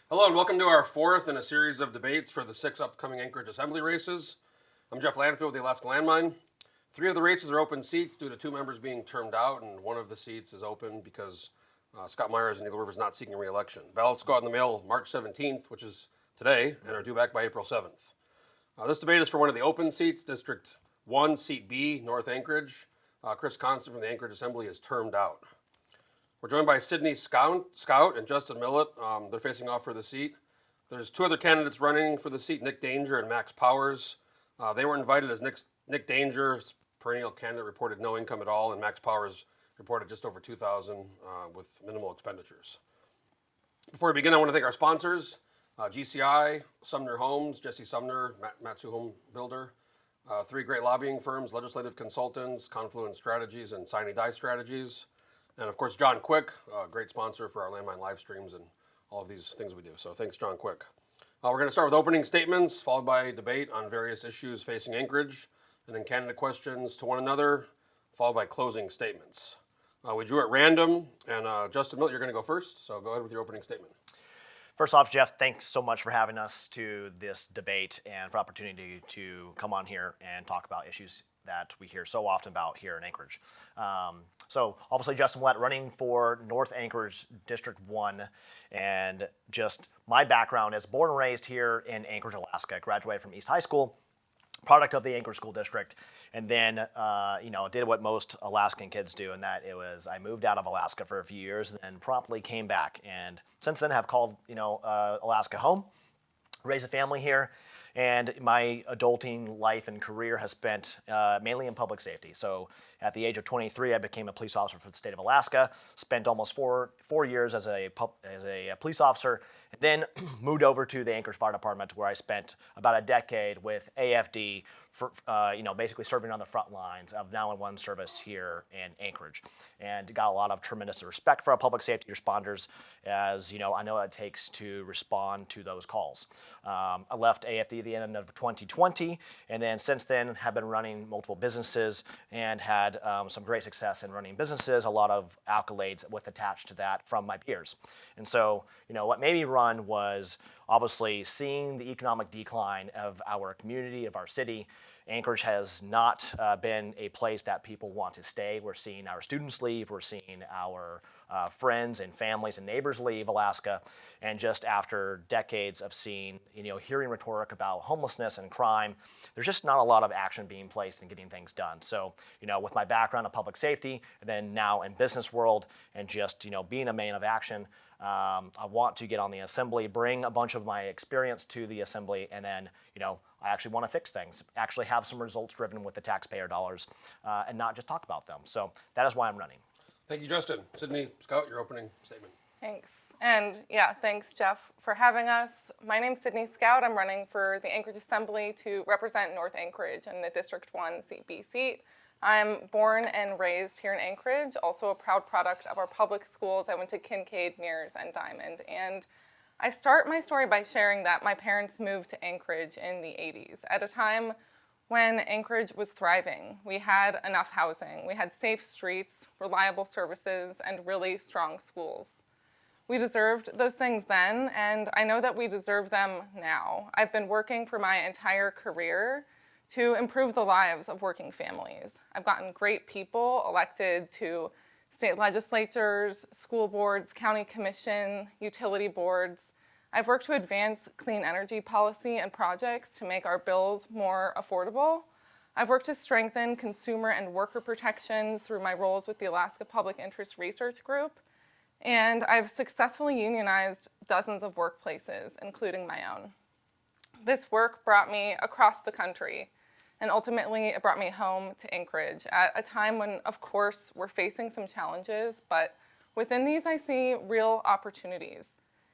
Hello and welcome to our fourth in a series of debates for the 6 upcoming Anchorage Assembly races. I'm Jeff Landfield with the Alaska Landmine. 3 of the races are open seats due to 2 members being termed out, and 1 of the seats is open because Scott Myers and Eagle River is not seeking re-election. Ballots go out in the mail March 17th, which is today, and are due back by April 7th. This debate is for one of the open seats, District 1, Seat B, North Anchorage. Chris Constant from the Anchorage Assembly is termed out. We're joined by Sydney Scout and Justin Milette. They're facing off for the seat. There's 2 other candidates running for the seat, Nick Danger and Max Powers. They were invited as Nick Danger, perennial candidate, reported no income at all, and Max Powers reported just over $2,000 with minimal expenditures. Before we begin, I want to thank our sponsors, GCI, Sumner Homes, Jesse Sumner, Matsu Home Builder, 3 great lobbying firms, Legislative Consultants, Confluence Strategies, and Sine Die Strategies. And of course, John Quick, a great sponsor for our Landmine live streams and all of these things we do. So thanks, John Quick. We're going to start with opening statements, followed by debate on various issues facing Anchorage, and then candidate questions to one another, followed by closing statements. We drew at random, and Justin Milette, you're going to go first. So go ahead with your opening statement. First off, Jeff, thanks so much for having us to this debate and for the opportunity to come on here and talk about issues that we hear so often about here in Anchorage. So obviously Justin Milette running for North Anchorage District 1, and just my background is born and raised here in Anchorage, Alaska. Graduated from East High School, product of the Anchorage School District, and then did what most Alaskan kids do, and that it was I moved out of Alaska for a few years and then promptly came back, and since then have called Alaska home, raised a family here, and my adulting life and career has spent mainly in public safety. So at the age of 23, I became a police officer for the state of Alaska, spent almost four years as a police officer, and then moved over to the Anchorage Fire Department, where I spent about a decade with AFD for basically serving on the front lines of 911 service here in Anchorage, and got a lot of tremendous respect for our public safety responders, as I know what it takes to respond to those calls. I left AFD at the end of 2020, and then since then have been running multiple businesses and had some great success in running businesses, a lot of accolades with attached to that from my peers. And so, what made me run was obviously seeing the economic decline of our community, of our city. Anchorage has not been a place that people want to stay. We're seeing our students leave. We're seeing our friends and families and neighbors leave Alaska. And just after decades of seeing, hearing rhetoric about homelessness and crime, there's just not a lot of action being placed in getting things done. So, with my background in public safety, and then now in business world, and just, being a man of action, I want to get on the assembly, bring a bunch of my experience to the assembly, and then, I actually want to fix things, actually have some results driven with the taxpayer dollars, and not just talk about them. So that is why I'm running. Thank you, Justin. Sydney Scout, your opening statement. Thanks. And thanks, Jeff, for having us. My name's Sydney Scout. I'm running for the Anchorage Assembly to represent North Anchorage in the District 1 Seat B seat. I'm born and raised here in Anchorage, also a proud product of our public schools. I went to Kincaid, Mears, and Diamond. And I start my story by sharing that my parents moved to Anchorage in the 80s, at a time when Anchorage was thriving. We had enough housing, we had safe streets, reliable services, and really strong schools. We deserved those things then, and I know that we deserve them now. I've been working for my entire career to improve the lives of working families. I've gotten great people elected to state legislatures, school boards, county commission, utility boards. I've worked to advance clean energy policy and projects to make our bills more affordable. I've worked to strengthen consumer and worker protections through my roles with the Alaska Public Interest Research Group. And I've successfully unionized dozens of workplaces, including my own. This work brought me across the country, and ultimately it brought me home to Anchorage at a time when, of course, we're facing some challenges, but within these I see real opportunities.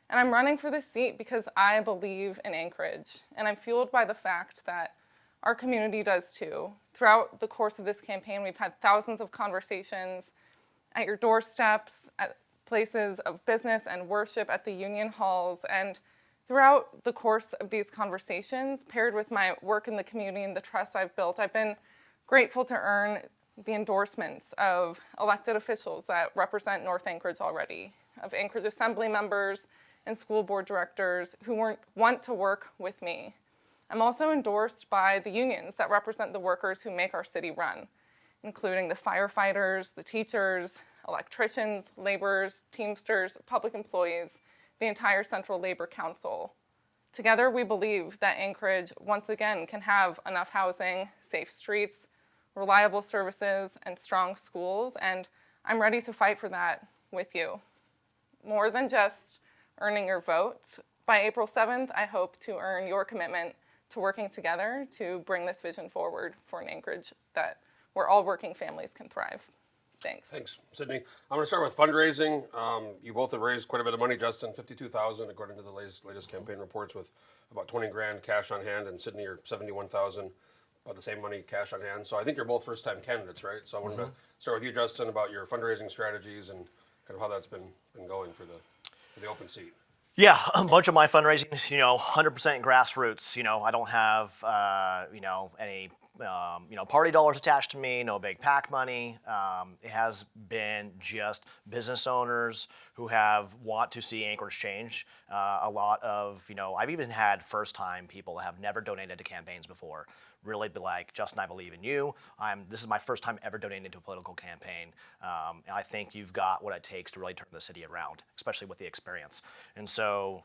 And I'm running for this seat because I believe in Anchorage, and I'm fueled by the fact that our community does too. Throughout the course of this campaign, we've had thousands of conversations at your doorsteps, at places of business and worship, at the union halls, and throughout the course of these conversations, paired with my work in the community and the trust I've built, I've been grateful to earn the endorsements of elected officials that represent North Anchorage already, of Anchorage Assembly members and school board directors who want to work with me. I'm also endorsed by the unions that represent the workers who make our city run, including the firefighters, the teachers, electricians, laborers, Teamsters, public employees, the entire Central Labor Council. Together, we believe that Anchorage, once again, can have enough housing, safe streets, reliable services, and strong schools, and I'm ready to fight for that with you. More than just earning your vote, by April 7th, I hope to earn your commitment to working together to bring this vision forward for an Anchorage where all working families can thrive. Thanks. Thanks, Sydney. I'm going to start with fundraising. You both have raised quite a bit of money, Justin, $52,000 according to the latest campaign reports, with about 20 grand cash on hand, and Sydney, you're 71,000, about the same money cash on hand. So I think you're both first-time candidates, right? So I wanted to start with you, Justin, about your fundraising strategies and kind of how that's been going for the open seat. Yeah, a bunch of my fundraising, 100% grassroots. I don't have, any, party dollars attached to me, no big PAC money. It has been just business owners who want to see Anchorage change. A lot of, I've even had first-time people that have never donated to campaigns before really be like, Justin, I believe in you. This is my first time ever donating to a political campaign. And I think you've got what it takes to really turn the city around, especially with the experience. And so,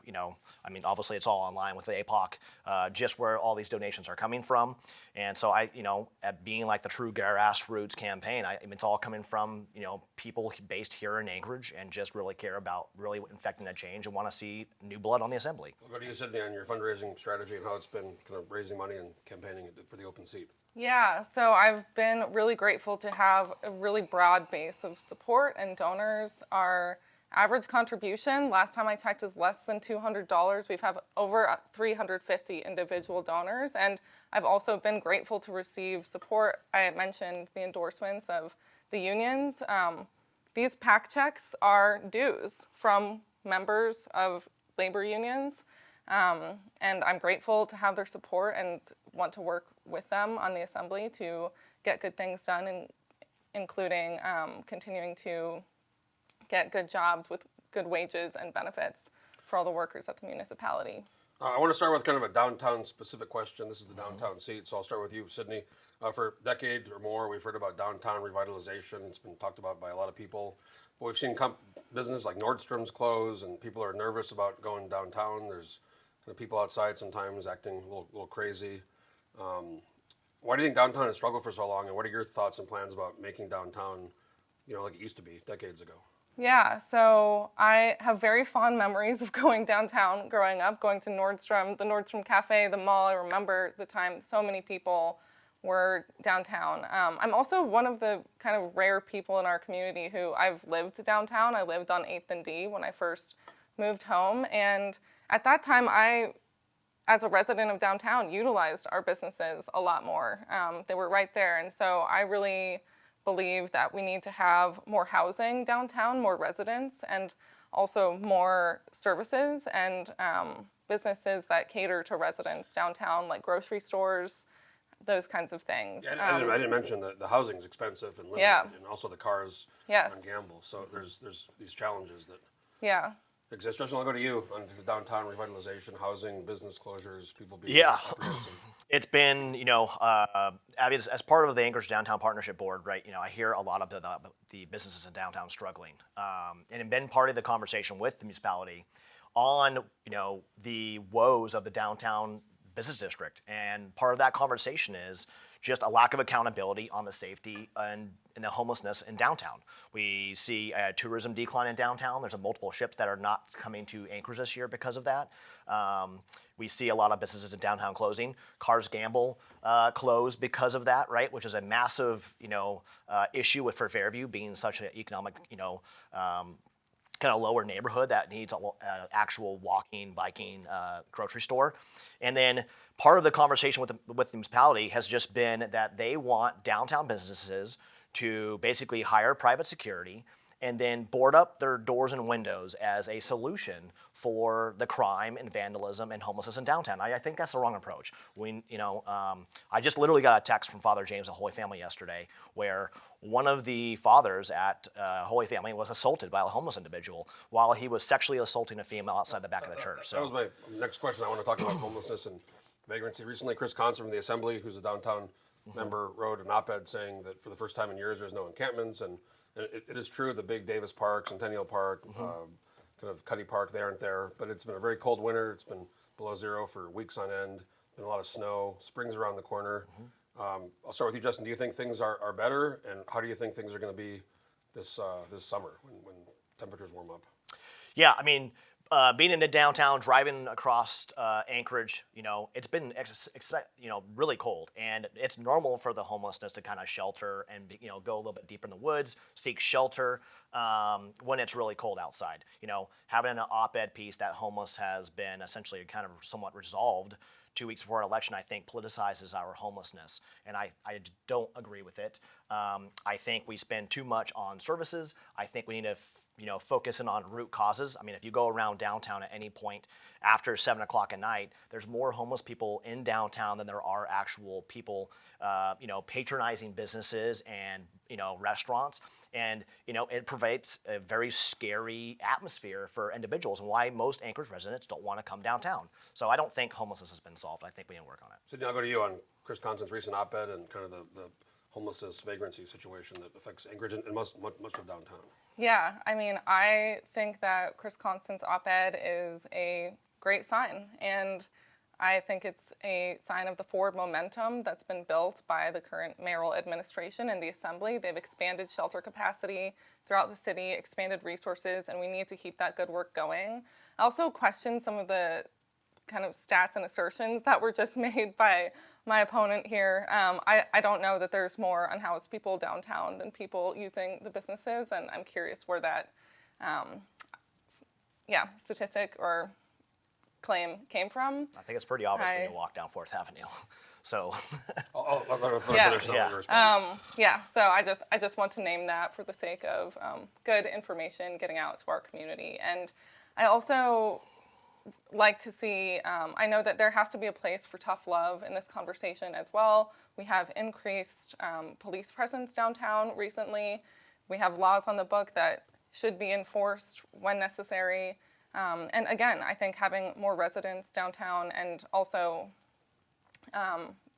obviously it's all online with the APOC, just where all these donations are coming from. And so at being like the true grassroots campaign, it's all coming from, people based here in Anchorage and just really care about really infecting that change and want to see new blood on the assembly. What do you, Sydney, on your fundraising strategy and how it's been kind of raising money and campaigning for the open seat? Yeah, so I've been really grateful to have a really broad base of support and donors. Our average contribution, last time I checked, is less than $200. We've had over 350 individual donors, and I've also been grateful to receive support. I had mentioned the endorsements of the unions. These PAC checks are dues from members of labor unions. And I'm grateful to have their support and want to work with them on the assembly to get good things done, including continuing to get good jobs with good wages and benefits for all the workers at the municipality. I want to start with kind of a downtown specific question. This is the downtown seat, so I'll start with you, Sydney. For a decade or more, we've heard about downtown revitalization. It's been talked about by a lot of people. But we've seen businesses like Nordstrom's close, and people are nervous about going downtown. There's people outside sometimes acting a little crazy. Why do you think downtown has struggled for so long, and what are your thoughts and plans about making downtown, like it used to be decades ago? Yeah, so I have very fond memories of going downtown growing up, going to Nordstrom, the Nordstrom Cafe, the mall. I remember the time so many people were downtown. I'm also one of the kind of rare people in our community who I've lived downtown. I lived on 8th and D when I first moved home, and at that time, I, as a resident of downtown, utilized our businesses a lot more. They were right there, and so I really believe that we need to have more housing downtown, more residents, and also more services and businesses that cater to residents downtown, like grocery stores, those kinds of things. Yeah, I didn't mention that the housing's expensive and limited, and also the cars on Gamble. So there's these challenges that exist. Justin, I'll go to you on the downtown revitalization, housing, business closures, people being apprehensive. It's been, Abby, as part of the Anchorage Downtown Partnership Board, right, I hear a lot of the businesses in downtown struggling. And have been part of the conversation with the municipality on, the woes of the downtown business district. And part of that conversation is just a lack of accountability on the safety and the homelessness in downtown. We see a tourism decline in downtown. There's multiple ships that are not coming to Anchorage this year because of that. We see a lot of businesses in downtown closing. Cars Gamble closed because of that, right? Which is a massive, issue for Fairview being such an economic, kind of lower neighborhood that needs an actual walking, biking grocery store. And then part of the conversation with the municipality has just been that they want downtown businesses to basically hire private security and then board up their doors and windows as a solution for the crime and vandalism and homelessness in downtown. I think that's the wrong approach. I just literally got a text from Father James at Holy Family yesterday where one of the fathers at Holy Family was assaulted by a homeless individual while he was sexually assaulting a female outside the back of the church. That was my next question. I want to talk about homelessness and vagrancy. Recently, Chris Conson from the Assembly, who's a downtown member, wrote an op-ed saying that for the first time in years, there's no encampments, and it is true, the big Davis Park, Centennial Park, kind of Cuddy Park, they aren't there, but it's been a very cold winter. It's been below zero for weeks on end, been a lot of snow, spring's around the corner. I'll start with you, Justin. Do you think things are better, and how do you think things are going to be this summer when temperatures warm up? Yeah, I mean, being in the downtown, driving across Anchorage, it's been really cold, and it's normal for the homelessness to kind of shelter and go a little bit deeper in the woods, seek shelter when it's really cold outside. Having an op-ed piece that homeless has been essentially kind of somewhat resolved 2 weeks before an election, I think politicizes our homelessness, and I don't agree with it. I think we spend too much on services. I think we need to focus in on root causes. I mean, if you go around downtown at any point after 7 o'clock at night, there's more homeless people in downtown than there are actual people, patronizing businesses and restaurants. And it provides a very scary atmosphere for individuals, and why most Anchorage residents don't want to come downtown. So I don't think homelessness has been solved. I think we need to work on it. Sydney, I'll go to you on Chris Conson's recent op-ed and kind of the homelessness vagrancy situation that affects Anchorage and much of downtown. Yeah, I mean, I think that Chris Conson's op-ed is a great sign, and I think it's a sign of the forward momentum that's been built by the current mayoral administration and the Assembly. They've expanded shelter capacity throughout the city, expanded resources, and we need to keep that good work going. I also question some of the kind of stats and assertions that were just made by my opponent here. I don't know that there's more unhoused people downtown than people using the businesses, and I'm curious where that statistic or claim came from. I think it's pretty obvious when you walk down 4th Avenue. So. So I just want to name that for the sake of good information getting out to our community. And I also like to see, I know that there has to be a place for tough love in this conversation as well. We have increased police presence downtown recently. We have laws on the book that should be enforced when necessary. And again, I think having more residents downtown and also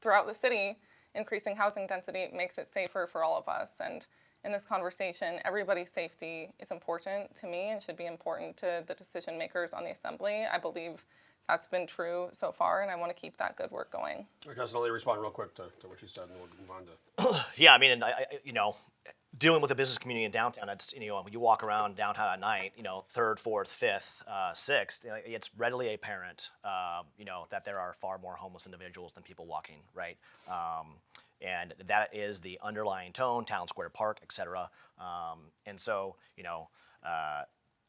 throughout the city, increasing housing density makes it safer for all of us. And in this conversation, everybody's safety is important to me and should be important to the decision makers on the Assembly. I believe that's been true so far, and I want to keep that good work going. Justin, I'll let you respond real quick to what you said, and we'll move on to. Yeah, I mean, dealing with the business community in downtown, it's, you walk around downtown at night, 3rd, 4th, 5th, 6th, it's readily apparent, that there are far more homeless individuals than people walking, right? And that is the underlying tone, Town Square Park, et cetera. And so,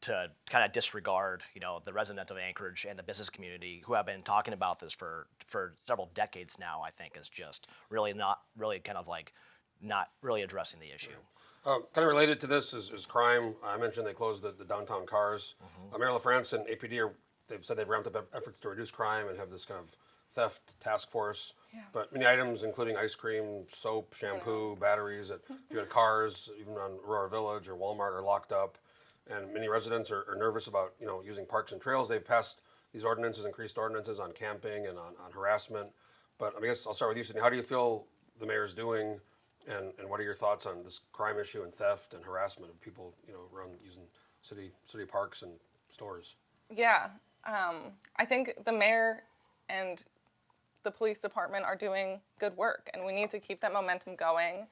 to kind of disregard, the residents of Anchorage and the business community who have been talking about this for several decades now, I think is just really not really addressing the issue. Kind of related to this is crime. I mentioned they closed the downtown cars. Mayor LaFrance and APD, they've said they've ramped up efforts to reduce crime and have this kind of theft task force. Yeah. But many items, including ice cream, soap, shampoo, batteries, if you had cars, even on Aurora Village or Walmart, are locked up. And many residents are nervous about using parks and trails. They've passed these ordinances, increased ordinances on camping and on harassment. But I guess I'll start with you, Sydney. How do you feel the mayor's doing? And what are your thoughts on this crime issue and theft and harassment of people, around using city parks and stores? Yeah, I think the mayor and the police department are doing good work, and we need to keep that momentum going.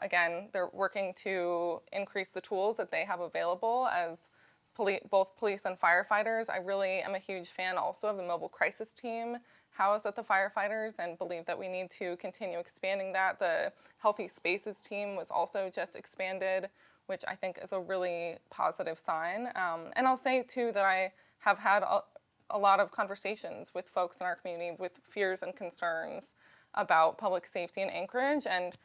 Again, they're working to increase the tools that they have available as both police and firefighters. I really am a huge fan also of the mobile crisis team housed at the firefighters and believe that we need to continue expanding that. The Healthy Spaces team was also just expanded, which I think is a really positive sign. And I'll say too that I have had a lot of conversations with folks in our community with fears and concerns about public safety in Anchorage. And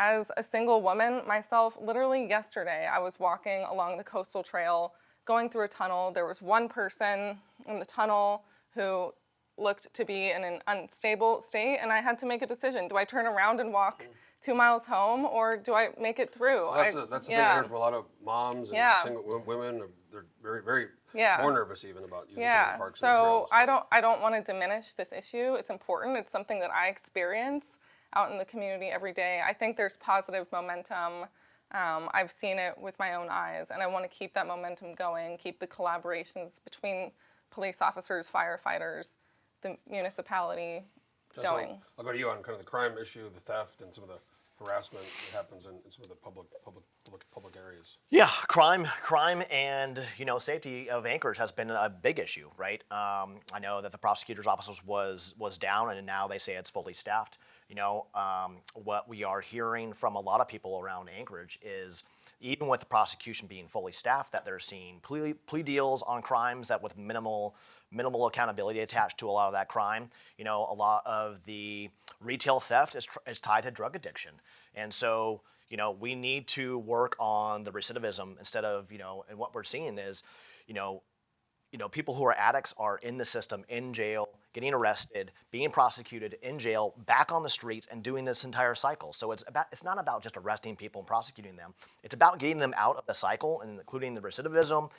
As a single woman myself, literally yesterday, I was walking along the coastal trail, going through a tunnel. There was one person in the tunnel who looked to be in an unstable state, and I had to make a decision. Do I turn around and walk 2 miles home, or do I make it through? Well, that's the thing I hear from a lot of moms and single women. They're very, very more nervous even about using some of the parks and the trails. So I don't want to diminish this issue. It's important. It's something that I experience out in the community every day. I think there's positive momentum. I've seen it with my own eyes, and I want to keep that momentum going, keep the collaborations between police officers, firefighters, the municipality going. I'll go to you on kind of the crime issue, the theft, and some of the harassment that happens in some of the public areas. Yeah, crime, and safety of Anchorage has been a big issue, right? I know that the prosecutor's office was down, and now they say it's fully staffed. What we are hearing from a lot of people around Anchorage is, even with the prosecution being fully staffed, that they're seeing plea deals on crimes that with minimal accountability attached to a lot of that crime. A lot of the retail theft is tied to drug addiction. And so, we need to work on the recidivism instead of, and what we're seeing is, people who are addicts are in the system, in jail, getting arrested, being prosecuted, in jail, back on the streets, and doing this entire cycle. So it's not about just arresting people and prosecuting them. It's about getting them out of the cycle, and including the recidivism,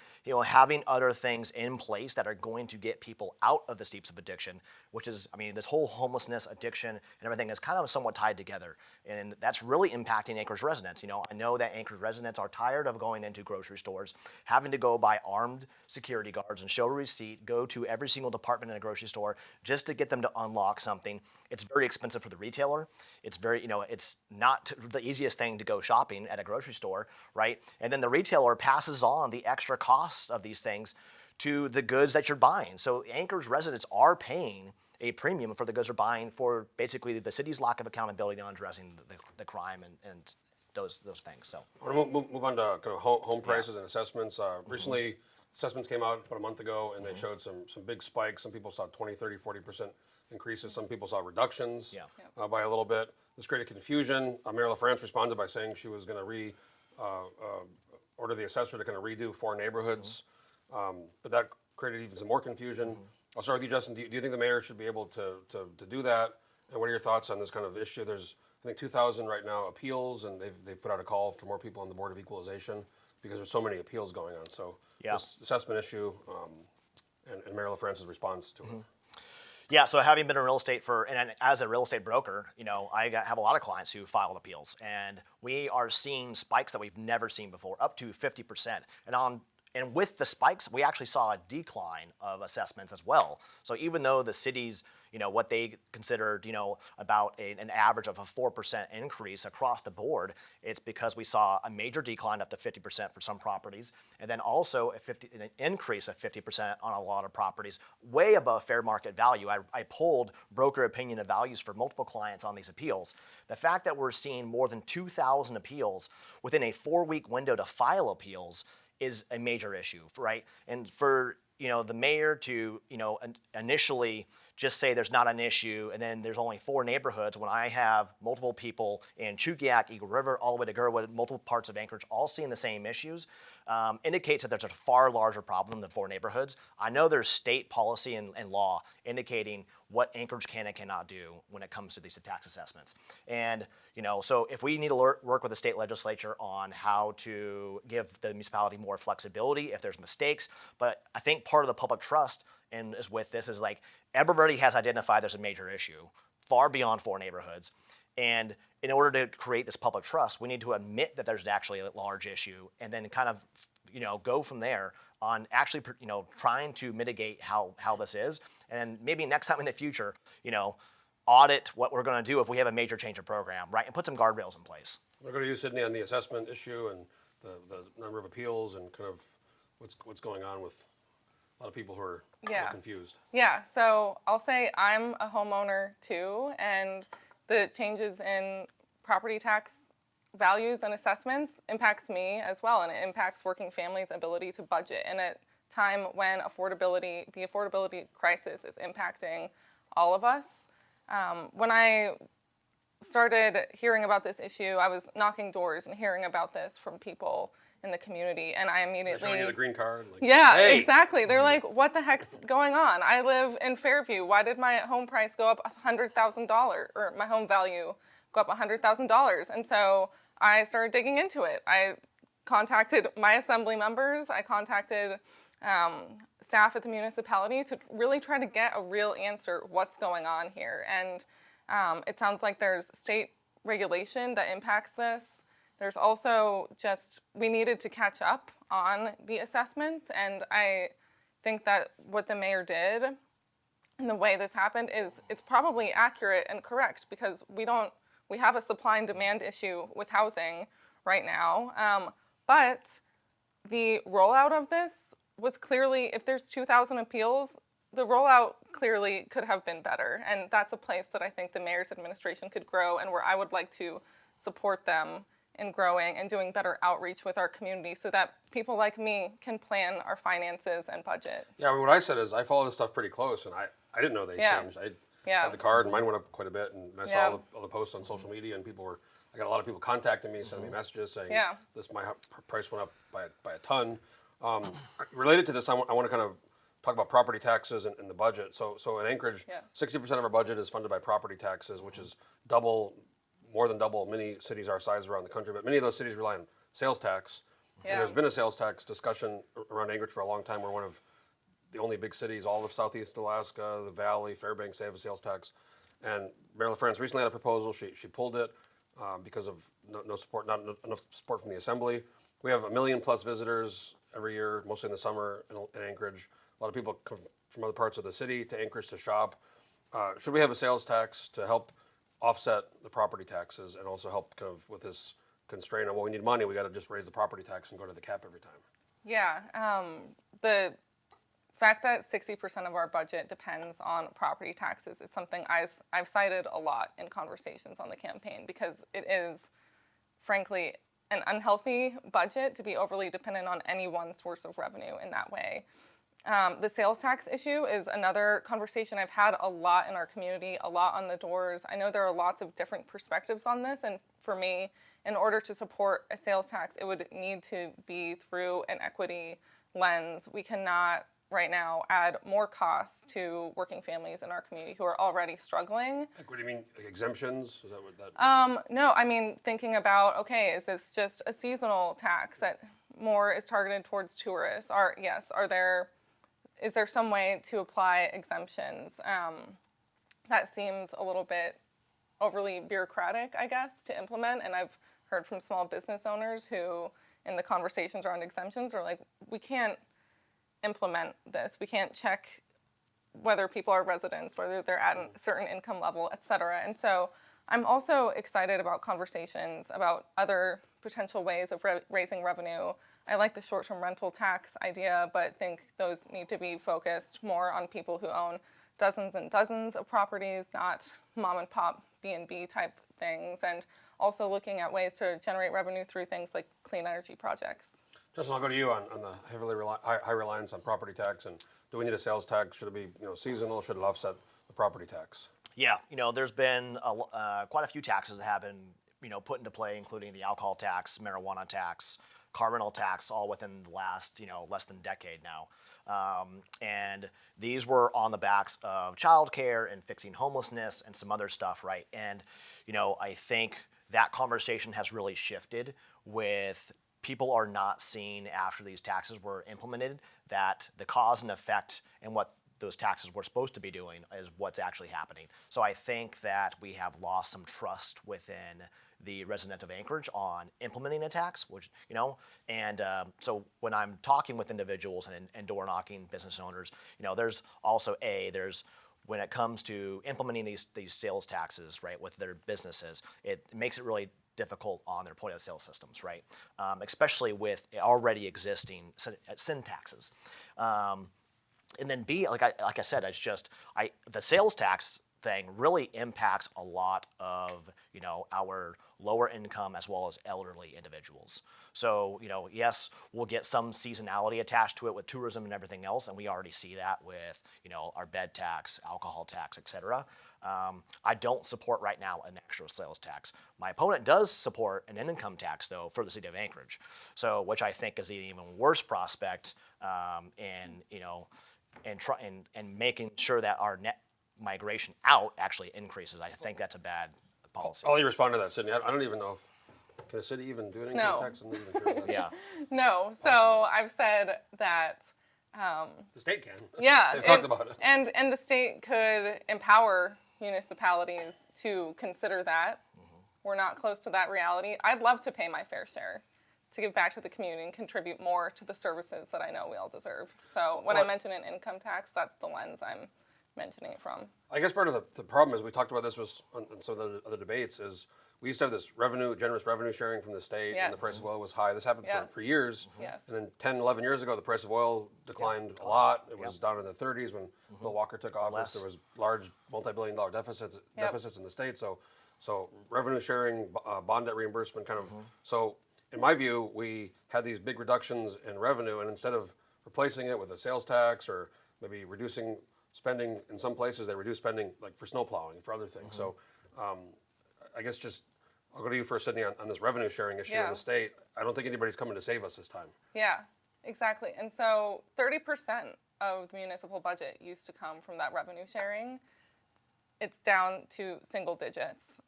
having other things in place that are going to get people out of the steeps of addiction, which is, this whole homelessness, addiction, and everything is kind of somewhat tied together. And that's really impacting Anchorage residents. I know that Anchorage residents are tired of going into grocery stores, having to go by armed security guards and show a receipt, go to every single department in a grocery store just to get them to unlock something. It's very expensive for the retailer. It's very, it's not the easiest thing to go shopping at a grocery store, right? And then the retailer passes on the extra costs of these things to the goods that you're buying. So Anchorage residents are paying a premium for the goods they're buying for basically the city's lack of accountability on addressing the crime and those things. So I want to move on to kind of home prices and assessments. Recently, assessments came out about a month ago, and they showed some big spikes. Some people saw 20, 30, 40% increases. Some people saw reductions by a little bit. This created confusion. Mayor LaFrance responded by saying she was going to order the assessor to kind of redo 4 neighborhoods. But that created even some more confusion. I'll start with you, Justin. Do you think the mayor should be able to do that? And what are your thoughts on this kind of issue? There's, I think, 2,000 right now appeals, and they've put out a call for more people on the Board of Equalization because there's so many appeals going on. So this assessment issue and Mayor LaFrance's response to it. Yeah, so having been in real estate and as a real estate broker, I have a lot of clients who filed appeals, and we are seeing spikes that we've never seen before, up to 50%. And with the spikes, we actually saw a decline of assessments as well. So even though the cities, what they considered, about an average of a 4% increase across the board, it's because we saw a major decline up to 50% for some properties, and then also an increase of 50% on a lot of properties, way above fair market value. I pulled broker opinion of values for multiple clients on these appeals. The fact that we're seeing more than 2,000 appeals within a 4-week window to file appeals is a major issue, right? And for the mayor to initially just say there's not an issue, and then there's only 4 neighborhoods, when I have multiple people in Chugiak, Eagle River, all the way to Gerwood, multiple parts of Anchorage, all seeing the same issues, indicates that there's a far larger problem than 4 neighborhoods. I know there's state policy and law indicating what Anchorage can and cannot do when it comes to these tax assessments. And so if we need to work with the state legislature on how to give the municipality more flexibility if there's mistakes, but I think part of the public trust is with this is like everybody has identified there's a major issue far beyond 4 neighborhoods. And in order to create this public trust, we need to admit that there's actually a large issue, and then kind of, go from there on actually, trying to mitigate how this is. And maybe next time in the future, audit what we're going to do if we have a major change of program, right? And put some guardrails in place. We're going to use Sydney on the assessment issue and the number of appeals and kind of what's going on with a lot of people who are confused. Yeah, so I'll say I'm a homeowner too, and the changes in property tax values and assessments impacts me as well, and it impacts working families' ability to budget in a time when the affordability crisis is impacting all of us. When I started hearing about this issue, I was knocking doors and hearing about this from people in the community, and I They're immediately... showing you the green card. Like, Yeah, hey! exactly. They're like, what the heck's going on? I live in Fairview. Why did my home price go up $100,000, or my home value go up $100,000? And so I started digging into it. I contacted my assembly members. I contacted staff at the municipality to really try to get a real answer what's going on here. And it sounds like there's state regulation that impacts this. There's also just, we needed to catch up on the assessments, and I think that what the mayor did and the way this happened is it's probably accurate and correct, because we have a supply and demand issue with housing right now. But the rollout of this was clearly, if there's 2,000 appeals, the rollout clearly could have been better. And that's a place that I think the mayor's administration could grow, and where I would like to support them in growing and doing better outreach with our community so that people like me can plan our finances and budget. Yeah, I mean, what I said is I follow this stuff pretty close, and I didn't know they changed. I had the card, and mine went up quite a bit, and I saw all the posts on social media, and I got a lot of people contacting me, sending me messages saying, my price went up by a ton. Related to this, I want to kind of talk about property taxes and the budget. So in Anchorage, 60% of our budget is funded by property taxes, which is more than double many cities our size around the country. But many of those cities rely on sales tax. And there's been a sales tax discussion around Anchorage for a long time. We're one of the only big cities, all of Southeast Alaska, the Valley, Fairbanks, they have a sales tax. And Mayor LaFrance recently had a proposal. She pulled it because of no support, not enough support from the Assembly. We have 1 million plus visitors every year, mostly in the summer in Anchorage. A lot of people come from other parts of the city to Anchorage to shop. Should we have a sales tax to help offset the property taxes and also help kind of with this constraint on, well, we need money, we got to just raise the property tax and go to the cap every time? Yeah, the fact that 60% of our budget depends on property taxes is something I've cited a lot in conversations on the campaign, because it is, frankly, an unhealthy budget to be overly dependent on any one source of revenue in that way. The sales tax issue is another conversation I've had a lot in our community, a lot on the doors. I know there are lots of different perspectives on this, and for me, in order to support a sales tax, it would need to be through an equity lens. We cannot right now add more costs to working families in our community who are already struggling. Like, what do you mean, like exemptions? Is that what that? No, I mean, thinking about, okay, is this just a seasonal tax that more is targeted towards tourists? Is there some way to apply exemptions? That seems a little bit overly bureaucratic, I guess, to implement. And I've heard from small business owners who, in the conversations around exemptions, are like, we can't implement this. We can't check whether people are residents, whether they're at a certain income level, et cetera. And so I'm also excited about conversations about other potential ways of raising revenue. I like the short-term rental tax idea, but think those need to be focused more on people who own dozens and dozens of properties, not mom and pop B&B type things, and also looking at ways to generate revenue through things like clean energy projects. Justin, I'll go to you on the high reliance on property tax, and do we need a sales tax? Should it be seasonal? Should it offset the property tax? Yeah, there's been quite a few taxes that have been put into play, including the alcohol tax, marijuana tax, car rental tax, all within the last less than decade now. And these were on the backs of childcare and fixing homelessness and some other stuff, right? And I think that conversation has really shifted with people are not seeing after these taxes were implemented that the cause and effect and what those taxes were supposed to be doing is what's actually happening. So I think that we have lost some trust within the resident of Anchorage on implementing a tax, which, and so when I'm talking with individuals and door knocking business owners, there's also when it comes to implementing these sales taxes, right, with their businesses, it makes it really difficult on their point of sale systems, right? Especially with already existing sin taxes. And then B, like I said, it's just the sales tax thing really impacts a lot of, our lower income as well as elderly individuals. So, yes, we'll get some seasonality attached to it with tourism and everything else, and we already see that with, our bed tax, alcohol tax, etc. I don't support right now an extra sales tax. My opponent does support an income tax, though, for the city of Anchorage, so which I think is an even worse prospect, and making sure that our net migration out actually increases. I think that's a bad policy. I'll let you respond to that, Sydney. I don't even know if, can a city even do an income tax? I'm not even sure if that's- Yeah. No, so I've said that. The state can. Yeah, They've talked about it. And the state could empower municipalities to consider that. We're not close to that reality. I'd love to pay my fair share to give back to the community and contribute more to the services that I know we all deserve. So when I mention an income tax, that's the lens I'm mentioning it from. I guess part of the problem is we talked about this was on some of the other debates is we used to have this generous revenue sharing from the state, and the Yes. price of oil was high. This happened Yes. for years. Yes. And then 10, 11 years ago, the price of oil declined a lot. It was down in the 30s when Bill Walker took office. Less. There was large multi-billion-dollar deficits in the state. So revenue sharing, bond debt reimbursement kind of. So in my view, we had these big reductions in revenue, and instead of replacing it with a sales tax or maybe reducing spending in some places, they reduce spending like for snow plowing, for other things. So I guess I'll go to you first, Sydney, on this revenue sharing issue in the state. I don't think anybody's coming to save us this time. Yeah, exactly. And so 30% of the municipal budget used to come from that revenue sharing. It's down to single digits.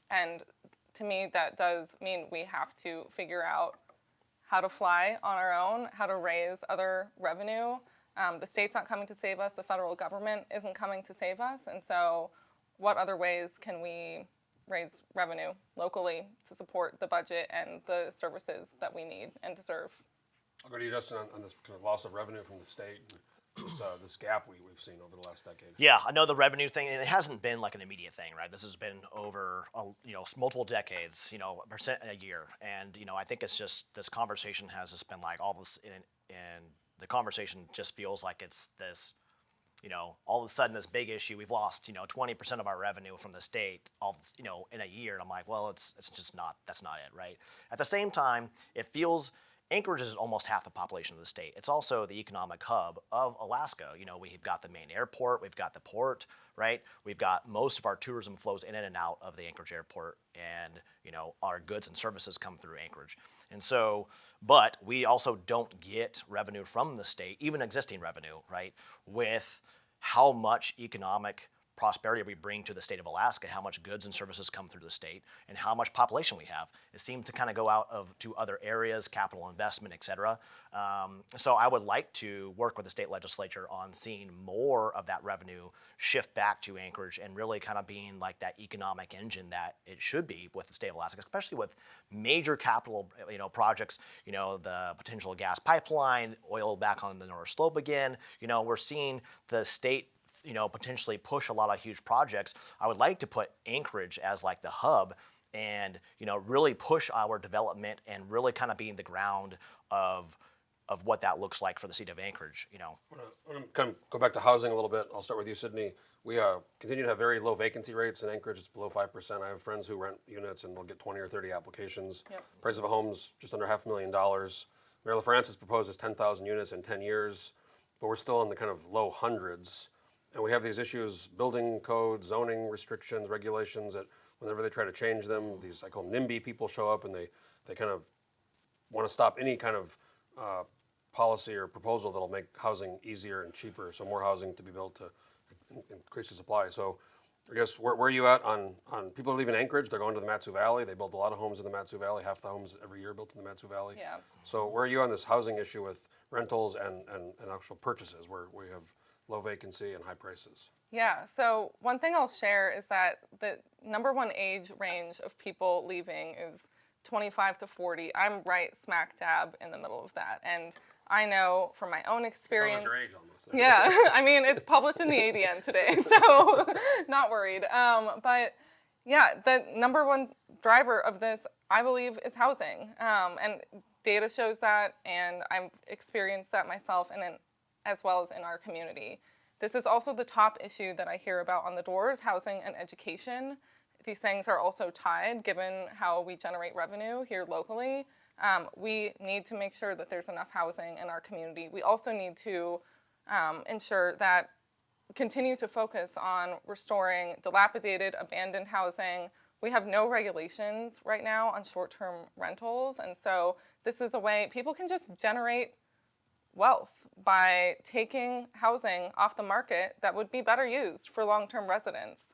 And to me, that does mean we have to figure out how to fly on our own, how to raise other revenue. The state's not coming to save us. The federal government isn't coming to save us. And so what other ways can we raise revenue locally to support the budget and the services that we need and deserve? I'll go to you, Justin, on this kind of loss of revenue from the state, and this gap we've seen over the last decade. Yeah, I know the revenue thing, and it hasn't been like an immediate thing, right? This has been over, multiple decades, percent a year, and I think it's just this conversation has just been like all this, and the conversation just feels like it's this, all of a sudden this big issue. We've lost, 20% of our revenue from the state, in a year. And I'm like, well, it's just not. That's not it, right? At the same time, it feels Anchorage is almost half the population of the state. It's also the economic hub of Alaska. We've got the main airport, we've got the port, right? We've got most of our tourism flows in and out of the Anchorage airport, and our goods and services come through Anchorage. And so, but we also don't get revenue from the state, even existing revenue, right? With how much economic prosperity we bring to the state of Alaska, how much goods and services come through the state, and how much population we have. It seemed to kind of go out to other areas, capital investment, et cetera. So I would like to work with the state legislature on seeing more of that revenue shift back to Anchorage and really kind of being like that economic engine that it should be with the state of Alaska, especially with major capital projects, the potential gas pipeline, oil back on the North Slope again. We're seeing the state potentially push a lot of huge projects. I would like to put Anchorage as like the hub and, really push our development and really kind of being the ground of what that looks like for the city of Anchorage, I want to kind of go back to housing a little bit. I'll start with you, Sydney. We continue to have very low vacancy rates in Anchorage. It's below 5%. I have friends who rent units and they'll get 20 or 30 applications. Yep. Price of a home's just under $500,000. Mayor LaFrance proposes 10,000 units in 10 years, but we're still in the kind of low hundreds. And we have these issues, building code, zoning restrictions, regulations, that whenever they try to change them, these, I call them NIMBY people show up and they kind of want to stop any kind of policy or proposal that'll make housing easier and cheaper, so more housing to be built to increase the supply. So I guess where are you at on people are leaving Anchorage, they're going to the Mat-Su Valley. They built a lot of homes in the Mat-Su Valley, half the homes every year built in the Mat-Su Valley. Yeah. So where are you on this housing issue with rentals and actual purchases where we have low vacancy and high prices? Yeah, so one thing I'll share is that the number one age range of people leaving is 25 to 40. I'm right smack dab in the middle of that. And I know from my own experience. Your age almost. Yeah, I mean, it's published in the ADN today, so not worried. But yeah, the number one driver of this, I believe, is housing. And data shows that, and I've experienced that myself, and as well as in our community. This is also the top issue that I hear about on the doors, housing and education. These things are also tied given how we generate revenue here locally. We need to make sure that there's enough housing in our community. We also need to ensure that continue to focus on restoring dilapidated, abandoned housing. We have no regulations right now on short-term rentals, and so this is a way people can just generate wealth by taking housing off the market that would be better used for long-term residents.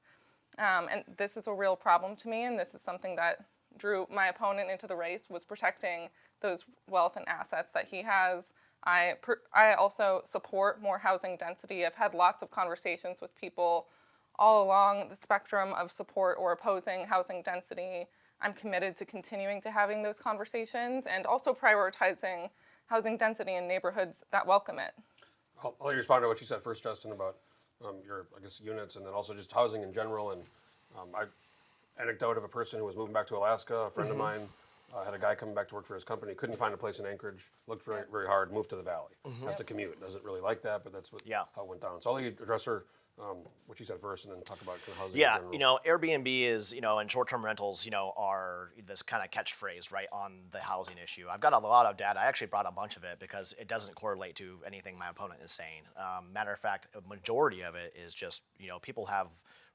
And this is a real problem to me, and this is something that drew my opponent into the race, was protecting those wealth and assets that he has. I also support more housing density. I've had lots of conversations with people all along the spectrum of support or opposing housing density. I'm committed to continuing to having those conversations and also prioritizing housing density in neighborhoods that welcome it. I'll let you respond to what you said first, Justin, about your, I guess, units, and then also just housing in general. And anecdote of a person who was moving back to Alaska, a friend of mine, had a guy coming back to work for his company, couldn't find a place in Anchorage, looked very, very hard, moved to the valley. Has to commute, doesn't really like that, but that's how it went down. So I'll let you address her, what you said first, and then talk about kind of housing in general. You know, Airbnb is, you know, and short-term rentals, you know, are this kind of catchphrase, right, on the housing issue. I've got a lot of data. I actually brought a bunch of it because it doesn't correlate to anything my opponent is saying. Matter of fact, a majority of it is just, you know, people have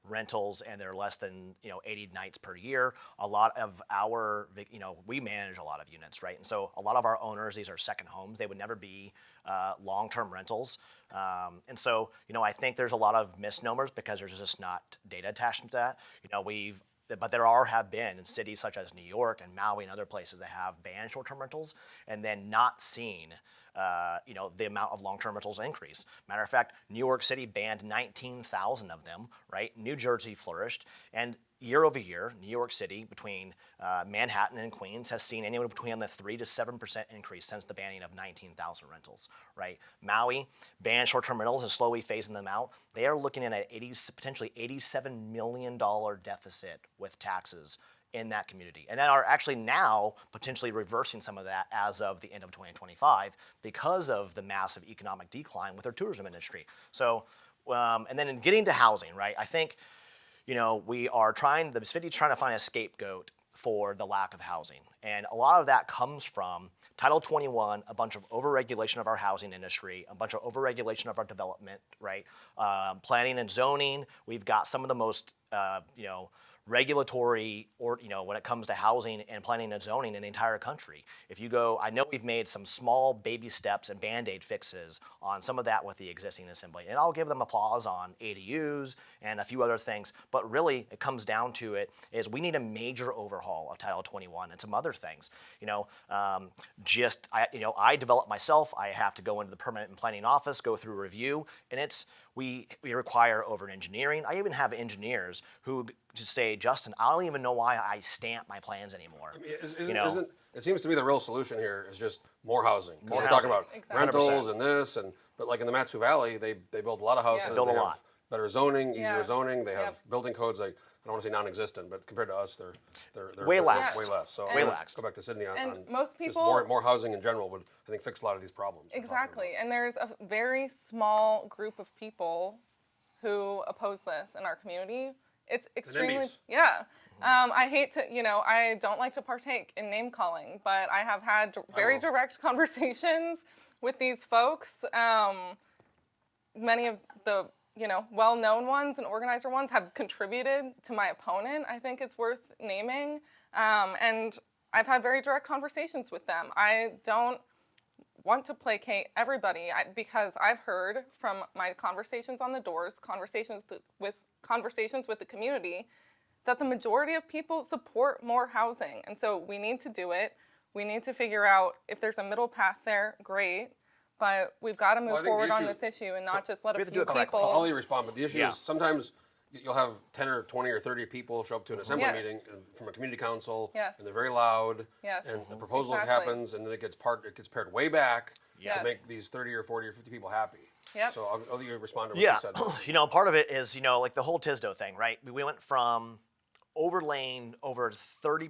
rentals and they're less than, you know, 80 nights per year. A lot of our, you know, we manage a lot of units, right? And so a lot of our owners, these are second homes. They would never be long-term rentals. And so, you know, I think there's a lot of misnomers because there's just not data attached to that. You know, but there have been in cities such as New York and Maui and other places that have banned short-term rentals and then not seen, you know, the amount of long-term rentals increase. Matter of fact, New York City banned 19,000 of them, right? New Jersey flourished, and year over year, New York City, between Manhattan and Queens, has seen anywhere between the 3 to 7% increase since the banning of 19,000 rentals, right? Maui banned short-term rentals and slowly phasing them out. They are looking at an potentially $87 million deficit with taxes in that community, and that are actually now potentially reversing some of that as of the end of 2025 because of the massive economic decline with their tourism industry. So, and then in getting to housing, right? I think, you know, the city's trying to find a scapegoat for the lack of housing. And a lot of that comes from Title 21, a bunch of overregulation of our housing industry, a bunch of overregulation of our development, right? Planning and zoning, we've got some of the most, you know, regulatory, or, you know, when it comes to housing and planning and zoning in the entire country. If you go, I know we've made some small baby steps and Band-Aid fixes on some of that with the existing assembly, and I'll give them applause on ADUs and a few other things, but really it comes down to it is we need a major overhaul of Title 21 and some other things. You know, I develop myself, I have to go into the permanent and planning office, go through review, and we require over engineering. I even have engineers who just say, Justin, I don't even know why I stamp my plans anymore. I mean, it seems to me the real solution here is just more housing. More We're housing. talking about rentals and this, but like in the Mat-Su Valley, they build a lot of houses. Build a they have lot. better zoning, easier zoning. They have building codes like, I don't want to say non-existent, but compared to us, they're way lax. Way less. So way let's lax. go back to Sydney on most just people more housing in general would, I think, fix a lot of these problems. Exactly, and there's a very small group of people who oppose this in our community. It's extremely, I hate to, you know, I don't like to partake in name calling, but I have had very direct conversations with these folks. Many of the, you know, well-known ones and organizer ones have contributed to my opponent. I think it's worth naming, and I've had very direct conversations with them. I don't want to placate everybody because I've heard from my conversations on the doors, conversations with the community, that the majority of people support more housing. And so we need to do it. We need to figure out if there's a middle path there, great. But we've got to move forward on this issue and not just let a few people. I'll let you respond, but the issue is sometimes you'll have 10 or 20 or 30 people show up to an assembly meeting from a community council, and they're very loud, and the proposal happens, and then it gets pared way back to make these 30 or 40 or 50 people happy. So I'll let you respond to what you said. You know, part of it is, you know, like the whole Tisdale thing, right? We went from overlaying over 30+%.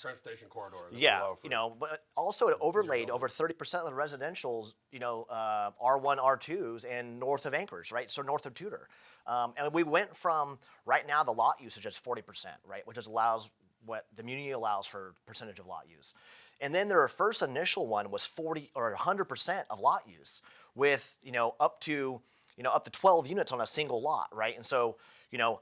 Transportation corridor. Yeah, but also it overlaid over 30% of the residentials, R1, R2s in north of Anchorage, right? So north of Tudor. And we went from, right now, the lot usage is 40%, right? Which allows what the community allows for percentage of lot use. And then their first initial one was 40 or 100% of lot use with, up to 12 units on a single lot, right? And so,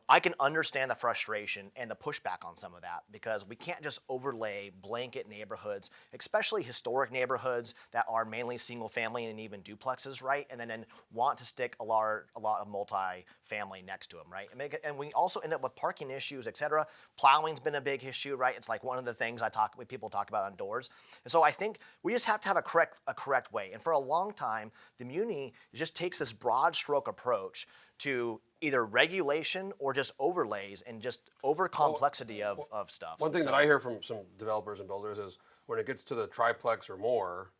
I can understand the frustration and the pushback on some of that because we can't just overlay blanket neighborhoods, especially historic neighborhoods that are mainly single family and even duplexes, right? And then want to stick a lot of multi-family next to them, right? And we also end up with parking issues, et cetera. Plowing's been a big issue, right? It's like one of the things people talk about on doors. And so I think we just have to have a correct way. And for a long time, the muni just takes this broad stroke approach to either regulation or just overlays and just over complexity of stuff. One thing that I hear from some developers and builders is when it gets to the triplex or more,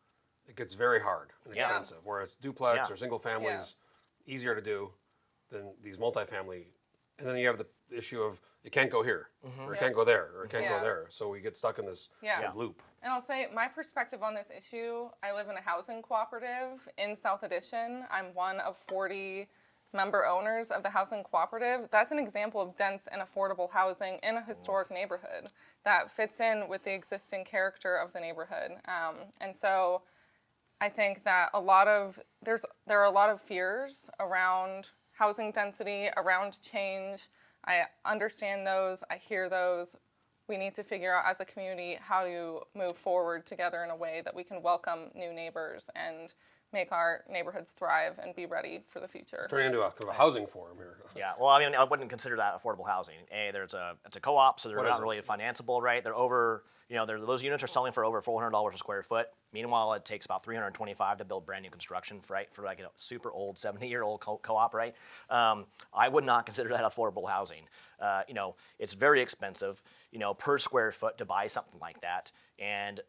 it gets very hard and expensive. Whereas duplex or single family is easier to do than these multifamily. And then you have the issue of it can't go here, or it can't go there, or it can't go there. So we get stuck in this loop. And I'll say my perspective on this issue, I live in a housing cooperative in South Addition. I'm one of 40 member owners of the housing cooperative. That's an example of dense and affordable housing in a historic neighborhood that fits in with the existing character of the neighborhood. And so I think that there are a lot of fears around housing density, around change. I understand those, I hear those. We need to figure out as a community how to move forward together in a way that we can welcome new neighbors and make our neighborhoods thrive and be ready for the future. It's turning into a kind of a housing forum here. Yeah, well, I mean, I wouldn't consider that affordable housing. It's a co-op, so they're not really financeable, right? They're over, those units are selling for over $400 a square foot. Meanwhile, it takes about $325 to build brand new construction, right? For like a super old 70-year-old co-op, right? I would not consider that affordable housing. It's very expensive, per square foot to buy something like that, and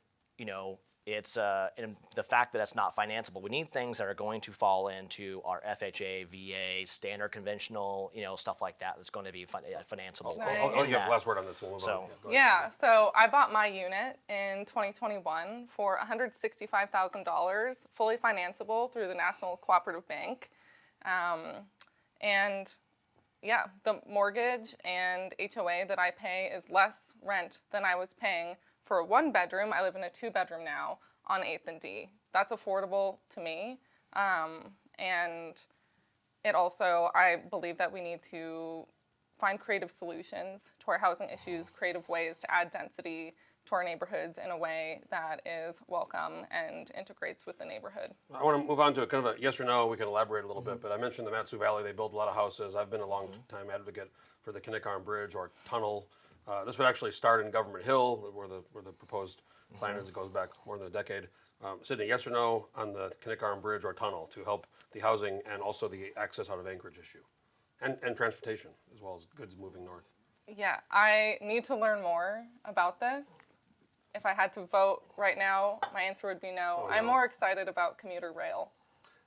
it's and the fact that it's not financeable. We need things that are going to fall into our FHA, VA, standard conventional, stuff like that. That's going to be financeable. Right. You have the last word on this one. So so I bought my unit in 2021 for $165,000, fully financeable through the National Cooperative Bank, and the mortgage and HOA that I pay is less rent than I was paying for a 1-bedroom. I live in a 2-bedroom now on 8th and D. That's affordable to me. And it also, I believe that we need to find creative solutions to our housing issues, creative ways to add density to our neighborhoods in a way that is welcome and integrates with the neighborhood. I want to move on to a kind of a yes or no. We can elaborate a little bit, but I mentioned the Mat-Su Valley. They build a lot of houses. I've been a long-time advocate for the Kinnick Bridge or tunnel. This would actually start in Government Hill, where the proposed plan is. It goes back more than a decade. Sydney, yes or no on the Kinnick Bridge or tunnel to help the housing and also the access out of Anchorage issue, and transportation as well as goods moving north? Yeah, I need to learn more about this. If I had to vote right now, my answer would be no. I'm more excited about commuter rail.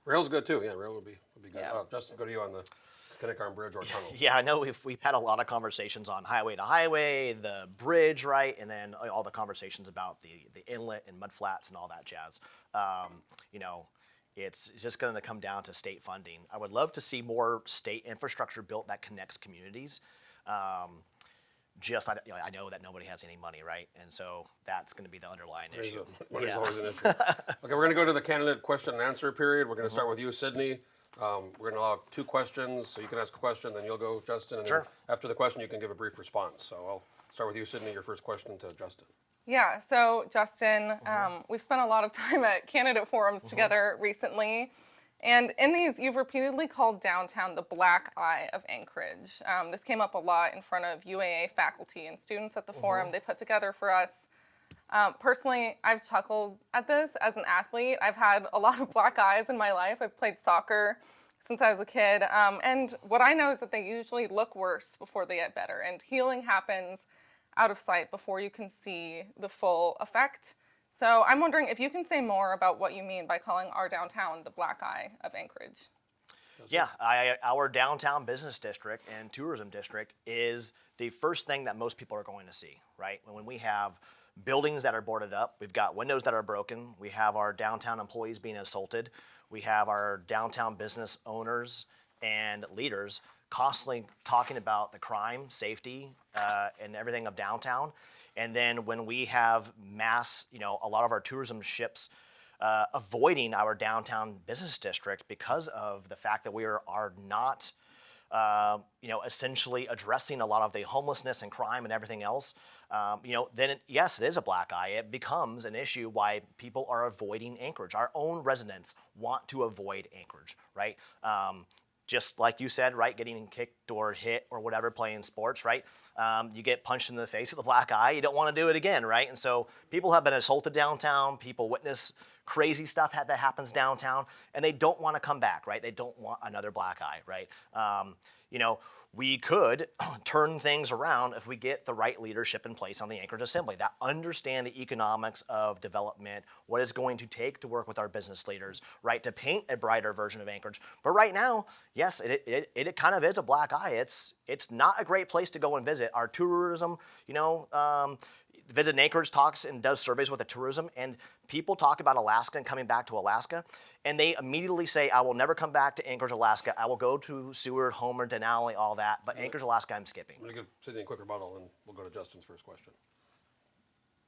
Rail's good too. Yeah, rail would be good. Yeah. Justin, go to you on the Kinnick Bridge or tunnel. Yeah, I know we've had a lot of conversations on highway to highway, the bridge, right, and then all the conversations about the inlet and mud flats and all that jazz. It's just going to come down to state funding. I would love to see more state infrastructure built that connects communities. I know that nobody has any money, right? And so that's going to be the underlying issue. Money's always an issue. Okay, we're going to go to the candidate question and answer period. We're going to start with you, Sydney. We're going to allow 2 questions, so you can ask a question, then you'll go, Justin. And Sure. then after the question, you can give a brief response. So I'll start with you, Sydney, your first question to Justin. Yeah, so Justin, we've spent a lot of time at candidate forums together recently. And in these, you've repeatedly called downtown the black eye of Anchorage. This came up a lot in front of UAA faculty and students at the forum they put together for us. Personally, I've chuckled at this as an athlete. I've had a lot of black eyes in my life. I've played soccer since I was a kid. And what I know is that they usually look worse before they get better. And healing happens out of sight before you can see the full effect. So I'm wondering if you can say more about what you mean by calling our downtown the black eye of Anchorage. Yeah, our downtown business district and tourism district is the first thing that most people are going to see, right? When we have buildings that are boarded up, we've got windows that are broken, we have our downtown employees being assaulted, we have our downtown business owners and leaders constantly talking about the crime, safety, and everything of downtown. And then when we have mass, a lot of our tourism ships avoiding our downtown business district because of the fact that we are not, essentially addressing a lot of the homelessness and crime and everything else, then yes, it is a black eye. It becomes an issue why people are avoiding Anchorage. Our own residents want to avoid Anchorage, right? Just like you said, right, getting kicked or hit or whatever playing sports, right? You get punched in the face with a black eye, you don't want to do it again, right? And so people have been assaulted downtown, people witness crazy stuff that happens downtown, and they don't want to come back, right? They don't want another black eye, right? We could turn things around if we get the right leadership in place on the Anchorage Assembly that understand the economics of development, what it's going to take to work with our business leaders, right, to paint a brighter version of Anchorage. But right now, yes, it kind of is a black eye. It's not a great place to go and visit. Our tourism, Visit Anchorage talks and does surveys with the tourism, and people talk about Alaska and coming back to Alaska, and they immediately say, I will never come back to Anchorage, Alaska. I will go to Seward, Homer, Denali, all that, but Anchorage, Alaska, I'm skipping. I'm going to give Sydney a quick rebuttal, and we'll go to Justin's first question.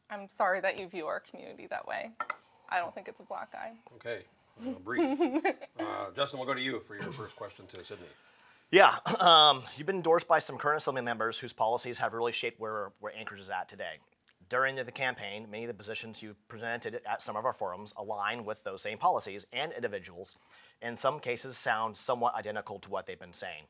I'm sorry that you view our community that way. I don't think it's a black eye. Okay, brief. Justin, we'll go to you for your first question to Sydney. Yeah, you've been endorsed by some current Assembly members whose policies have really shaped where Anchorage is at today. During the campaign, many of the positions you presented at some of our forums align with those same policies and individuals. In some cases, sound somewhat identical to what they've been saying.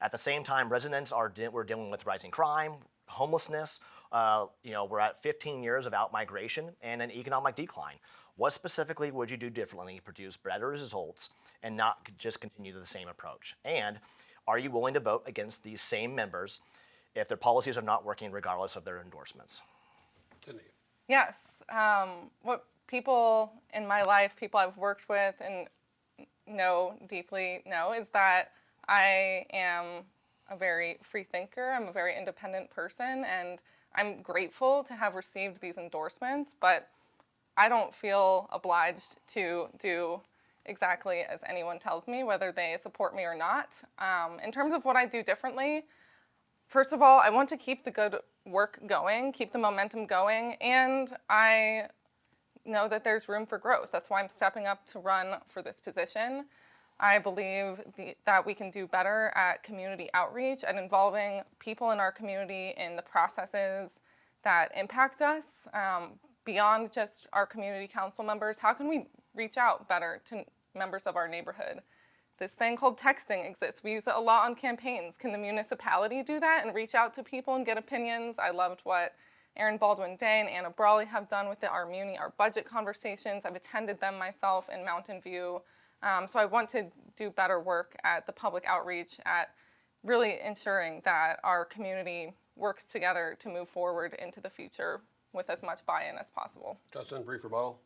At the same time, residents we're dealing with rising crime, homelessness. We're at 15 years of out-migration and an economic decline. What specifically would you do differently to produce better results and not just continue the same approach? And are you willing to vote against these same members if their policies are not working regardless of their endorsements? Sydney. Yes. What people in my life, people I've worked with and deeply know is that I am a very free thinker. I'm a very independent person, and I'm grateful to have received these endorsements, but I don't feel obliged to do exactly as anyone tells me, whether they support me or not. In terms of what I do differently, first of all, I want to keep the good work going, keep the momentum going, and I know that there's room for growth. That's why I'm stepping up to run for this position. I believe that we can do better at community outreach and involving people in our community in the processes that impact us beyond just our community council members. How can we reach out better to members of our neighborhood? This thing called texting exists. We use it a lot on campaigns. Can the municipality do that and reach out to people and get opinions? I loved what Erin Baldwin Day and Anna Brawley have done with our budget conversations. I've attended them myself in Mountain View. So I want to do better work at the public outreach, at really ensuring that our community works together to move forward into the future with as much buy-in as possible. Justin, brief rebuttal.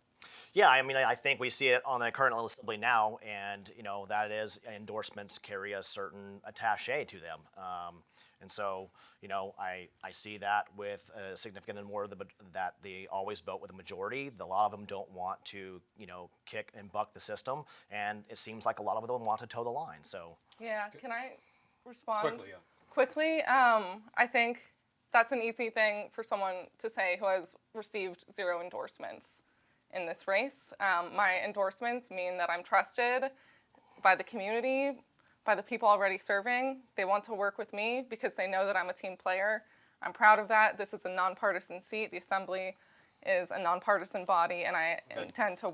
Yeah, I think we see it on the current assembly now, and that is endorsements carry a certain attaché to them, and so I see that with a significant and more that they always vote with a majority. A lot of them don't want to kick and buck the system, and it seems like a lot of them want to toe the line. So yeah, can I respond quickly? Yeah. Quickly, I think that's an easy thing for someone to say who has received 0 endorsements in this race. My endorsements mean that I'm trusted by the community, by the people already serving. They want to work with me because they know that I'm a team player. I'm proud of that. This is a nonpartisan seat. The Assembly is a nonpartisan body, and I intend to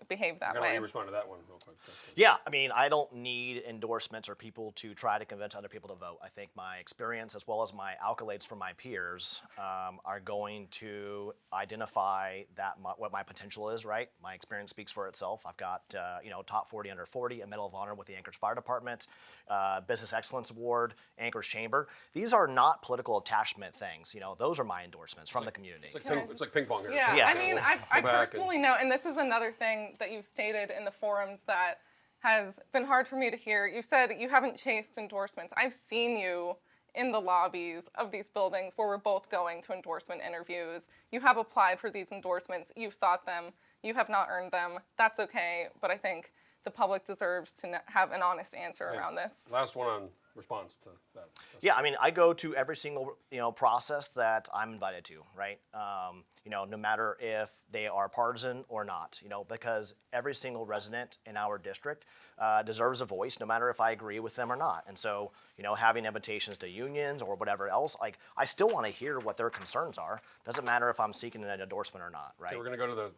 behave that way. Let you respond to that one real quick. Yeah, I don't need endorsements or people to try to convince other people to vote. I think my experience as well as my accolades from my peers are going to identify what my potential is, right? My experience speaks for itself. I've got, top 40 under 40, a Medal of Honor with the Anchorage Fire Department, Business Excellence Award, Anchorage Chamber. These are not political attachment things. Those are my endorsements from the community. It's like ping pong here. Yeah, Yes. I personally know, and this is another thing that you've stated in the forums that has been hard for me to hear. You said you haven't chased endorsements. I've seen you in the lobbies of these buildings where we're both going to endorsement interviews. You have applied for these endorsements. You've sought them. You have not earned them. That's okay, but I think the public deserves to have an honest answer around this. Last one on response to that. Yeah, I mean, I go to every single process that I'm invited to, right? No matter if they are partisan or not, because every single resident in our district deserves a voice, no matter if I agree with them or not. And so, having invitations to unions or whatever else, like I still want to hear what their concerns are. Doesn't matter if I'm seeking an endorsement or not, right? Okay, we're going to go to the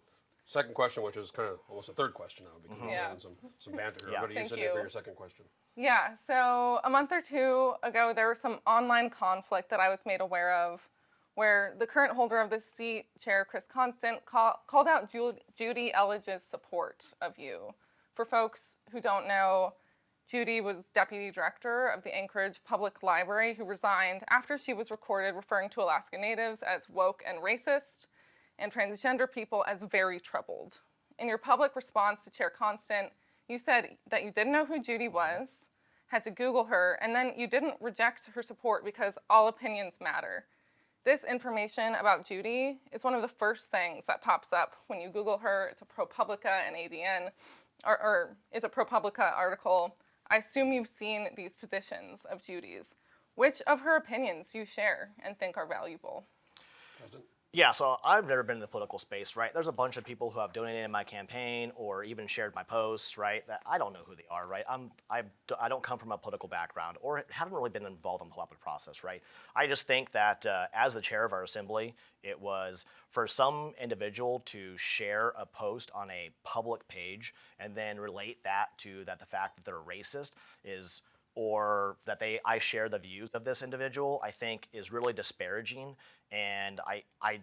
second question, which is kind of almost a third question now because we're having some banter here. Yeah. Go to you, Sydney, for your second question. Yeah, so a month or two ago, there was some online conflict that I was made aware of where the current holder of this seat, Chair Chris Constant, called out Judy Elledge's support of you. For folks who don't know, Judy was deputy director of the Anchorage Public Library who resigned after she was recorded referring to Alaska Natives as woke and racist and transgender people as very troubled. In your public response to Chair Constant, you said that you didn't know who Judy was, had to Google her, and then you didn't reject her support because all opinions matter. This information about Judy is one of the first things that pops up when you Google her. It's a ProPublica and ADN, or it's a ProPublica article. I assume you've seen these positions of Judy's. Which of her opinions do you share and think are valuable? Justin? Yeah, so I've never been in the political space, right? There's a bunch of people who have donated in my campaign or even shared my posts, right? That I don't know who they are, right? I don't come from a political background or haven't really been involved in the public process, right? I just think that as the chair of our assembly, it was for some individual to share a post on a public page and then relate that to the fact that they're racist is, or that I share the views of this individual, I think is really disparaging. And I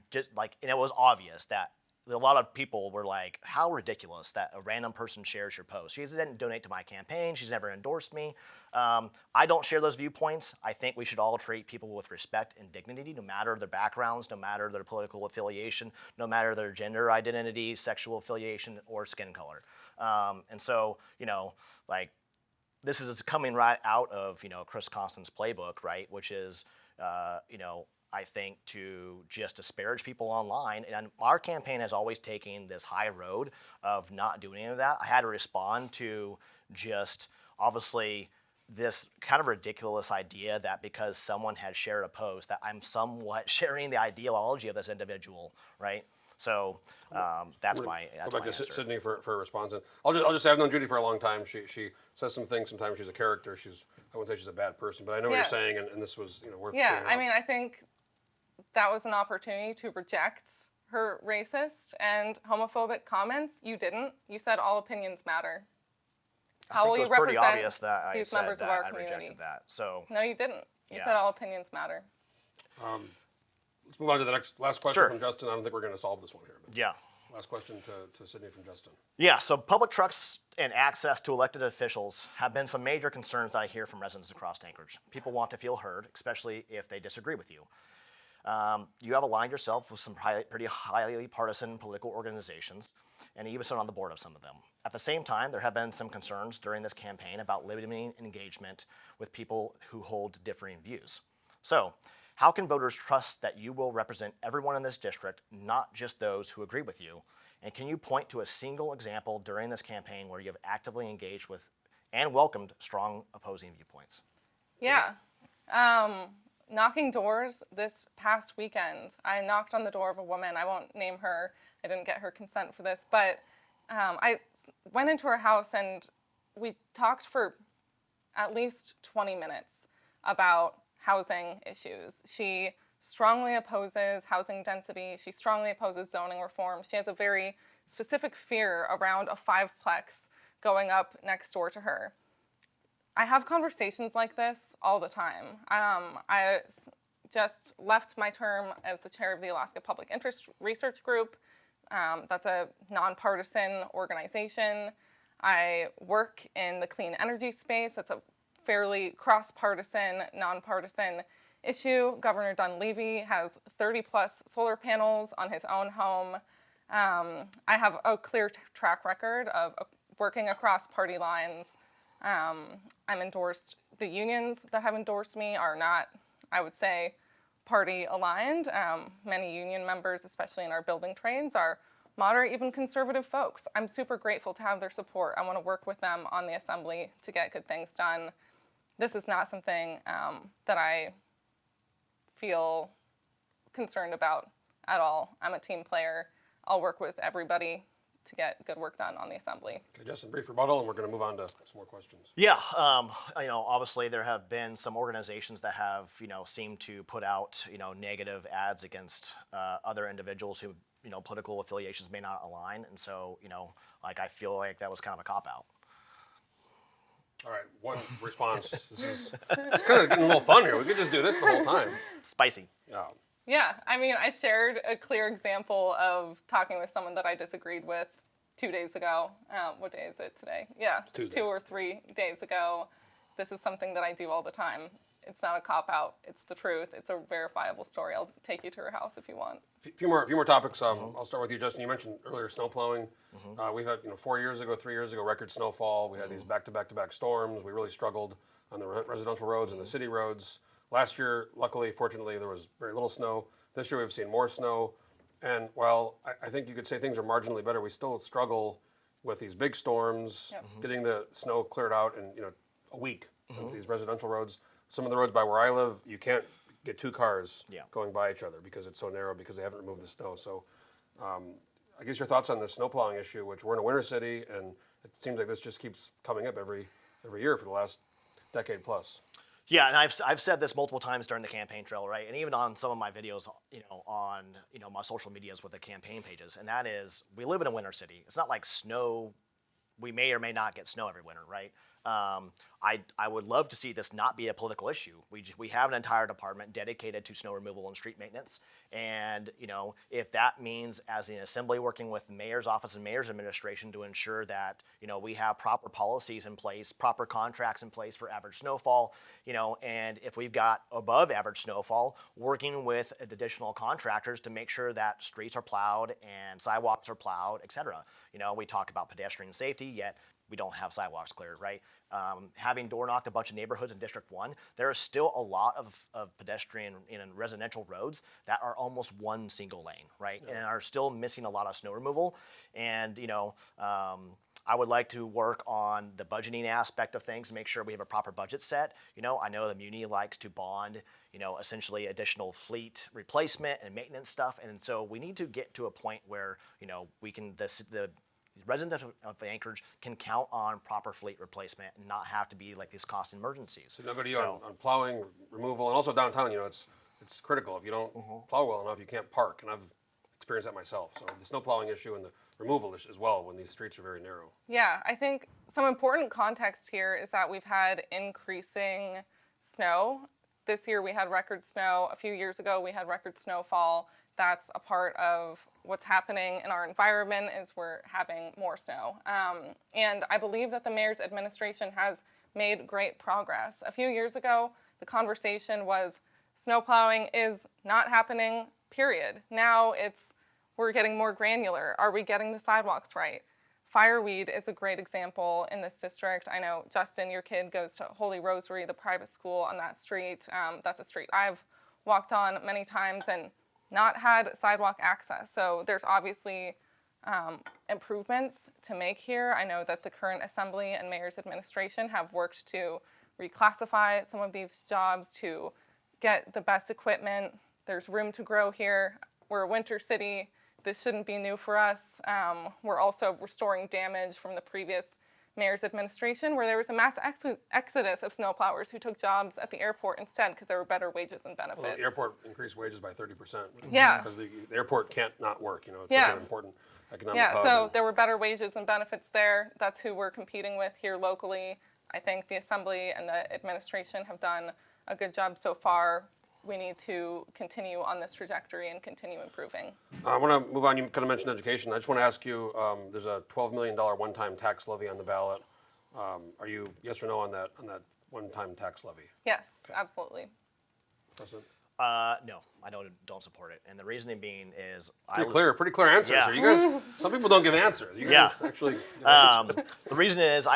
just and it was obvious that a lot of people were like, how ridiculous that a random person shares your post. She didn't donate to my campaign. She's never endorsed me. I don't share those viewpoints. I think we should all treat people with respect and dignity, no matter their backgrounds, no matter their political affiliation, no matter their gender identity, sexual affiliation, or skin color. And so, this is coming right out of, Chris Constant's playbook, right? Which is, I think to just disparage people online. And our campaign has always taken this high road of not doing any of that. I had to respond to just obviously this kind of ridiculous idea that because someone had shared a post that I'm somewhat sharing the ideology of this individual, right? So that's my Go back to answer. Sydney for a response. And I'll just say I've known Judy for a long time. She says some things. Sometimes she's a character. I wouldn't say she's a bad person, but I know what you're saying, and this was worth. Yeah, I mean, I think that was an opportunity to reject her racist and homophobic comments. You didn't. You said all opinions matter. I think it was pretty obvious that I these said members that of our I community? rejected that. So No, you didn't. You Yeah. said all opinions matter. Let's move on to the last question Sure. from Justin. I don't think we're going to solve this one here. But yeah. last question to Sydney from Justin. Yeah, so public trucks and access to elected officials have been some major concerns that I hear from residents across Anchorage. People want to feel heard, especially if they disagree with you. You have aligned yourself with some pretty highly partisan political organizations, and you even sit on the board of some of them. At the same time, there have been some concerns during this campaign about limiting engagement with people who hold differing views. So, how can voters trust that you will represent everyone in this district, not just those who agree with you? And can you point to a single example during this campaign where you have actively engaged with and welcomed strong opposing viewpoints? Yeah. Knocking doors this past weekend. I knocked on the door of a woman. I won't name her. I didn't get her consent for this. But I went into her house and we talked for at least 20 minutes about housing issues. She strongly opposes housing density. She strongly opposes zoning reform. She has a very specific fear around a 5-plex going up next door to her. I have conversations like this all the time. I just left my term as the chair of the Alaska Public Interest Research Group. That's a nonpartisan organization. I work in the clean energy space. It's a fairly cross-partisan, nonpartisan issue. Governor Dunleavy has 30-plus solar panels on his own home. I have a clear track record of working across party lines. I'm endorsed. The unions that have endorsed me are not, I would say, party aligned. Many union members, especially in our building trades, are moderate, even conservative folks. I'm super grateful to have their support. I want to work with them on the assembly to get good things done. This is not something that I feel concerned about at all. I'm a team player. I'll work with everybody to get good work done on the assembly. Okay, Justin, brief rebuttal, and we're going to move on to some more questions. Yeah, obviously there have been some organizations that have, seemed to put out, negative ads against other individuals who, political affiliations may not align. And so, I feel like that was kind of a cop-out. All right, one response. It's kind of getting a little fun here. We could just do this the whole time. Spicy. Yeah. Yeah, I shared a clear example of talking with someone that I disagreed with 2 days ago. What day is it today? Yeah, it's Tuesday. 2 or 3 days ago. This is something that I do all the time. It's not a cop-out. It's the truth. It's a verifiable story. I'll take you to her house if you want. A few more topics. I'll start with you, Justin. You mentioned earlier snow plowing. We've had 4 years ago, 3 years ago, record snowfall. We had these back-to-back storms. We really struggled on the residential roads and the city roads. Last year, luckily, fortunately, there was very little snow. This year, we've seen more snow. And while I think you could say things are marginally better, we still struggle with these big storms, getting the snow cleared out in a week. These residential roads. Some of the roads by where I live, you can't get 2 cars going by each other because it's so narrow because they haven't removed the snow. So I guess your thoughts on the snow plowing issue, which we're in a winter city, and it seems like this just keeps coming up every year for the last decade plus. Yeah, and I've said this multiple times during the campaign trail, right? And even on some of my videos, on my social medias with the campaign pages, and that is, we live in a winter city. It's not like snow. We may or may not get snow every winter, right? I would love to see this not be a political issue. We have an entire department dedicated to snow removal and street maintenance, and if that means as an assembly working with the mayor's office and mayor's administration to ensure that we have proper policies in place, proper contracts in place for average snowfall, and if we've got above average snowfall, working with additional contractors to make sure that streets are plowed and sidewalks are plowed, etc. We talk about pedestrian safety, yet we don't have sidewalks cleared, right? Having door knocked a bunch of neighborhoods in District 1, there is still a lot of pedestrian and residential roads that are almost one single lane, right? And are still missing a lot of snow removal. And, I would like to work on the budgeting aspect of things, make sure we have a proper budget set. I know the muni likes to bond, essentially additional fleet replacement and maintenance stuff. And so we need to get to a point where, we can, the residents of Anchorage can count on proper fleet replacement and not have to be like these cost emergencies. So nobody on plowing, removal, and also downtown, it's critical. If you don't plow well enough, you can't park. And I've experienced that myself. So the snow plowing issue and the removal issue as well when these streets are very narrow. Yeah, I think some important context here is that we've had increasing snow. This year we had record snow. A few years ago we had record snowfall. That's a part of what's happening in our environment is we're having more snow. And I believe that the mayor's administration has made great progress. A few years ago, the conversation was snow plowing is not happening, period. Now we're getting more granular. Are we getting the sidewalks right? Fireweed is a great example in this district. I know, Justin, your kid goes to Holy Rosary, the private school on that street. That's a street I've walked on many times and not had sidewalk access. So there's obviously improvements to make here. I know that the current assembly and mayor's administration have worked to reclassify some of these jobs to get the best equipment. There's room to grow here. We're a winter city. This shouldn't be new for us. We're also restoring damage from the previous mayor's administration where there was a mass exodus of snowplowers who took jobs at the airport instead because there were better wages and benefits. Well, the airport increased wages by 30%. Yeah. Because the airport can't not work. It's such an important economic hub. So there were better wages and benefits there. That's who we're competing with here locally. I think the assembly and the administration have done a good job so far. We need to continue on this trajectory and continue improving. I want to move on. You kind of mentioned education. I just want to ask you, there's a $12 million one-time tax levy on the ballot. Are you yes or no on that one-time tax levy? Yes, absolutely. President? No, I don't support it, and the reasoning being is Pretty clear answers. Yeah. So you guys, some people don't give answers. You guys actually give answers. The reason is,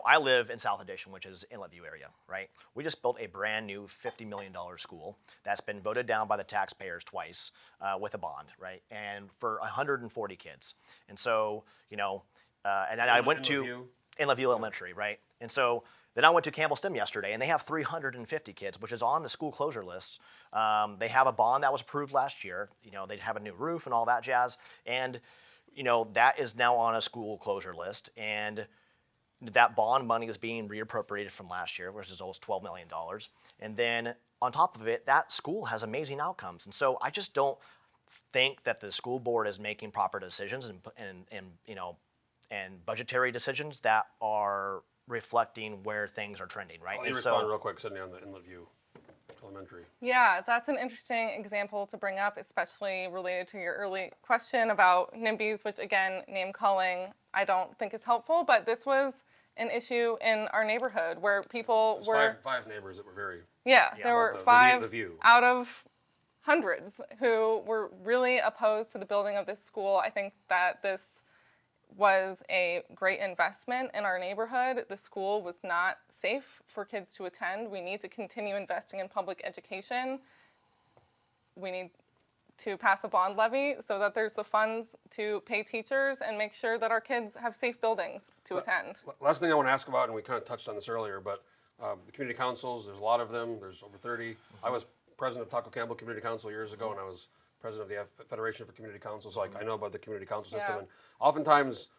I live in South Addition, which is Inlet View area, right? We just built a brand new $50 million school that's been voted down by the taxpayers twice with a bond, right? And for 140 kids. And so, and then I went to Inlet View Elementary, right? And so then I went to Campbell STEM yesterday, and they have 350 kids, which is on the school closure list. They have a bond that was approved last year. They have a new roof and all that jazz. And, that is now on a school closure list. And that bond money is being reappropriated from last year, which is almost $12 million. And then on top of it, that school has amazing outcomes. And so I just don't think that the school board is making proper decisions and budgetary decisions that are reflecting where things are trending, right? Let me respond real quick, Sydney, on the Inlet View Elementary. Yeah, that's an interesting example to bring up, especially related to your early question about NIMBYs, which again, name calling, I don't think is helpful, but this was an issue in our neighborhood where people were... Five neighbors that were very... Yeah, there were five out of hundreds who were really opposed to the building of this school. I think that this was a great investment in our neighborhood. The school was not safe for kids to attend. We need to continue investing in public education. We need to pass a bond levy so that there's the funds to pay teachers and make sure that our kids have safe buildings to attend. Last thing I want to ask about, and we kind of touched on this earlier, but the community councils, there's a lot of them. There's over 30. I was president of Taco Campbell Community Council years ago, and I was president of the Federation for Community Councils, so I know about the community council system. Yeah. And oftentimes,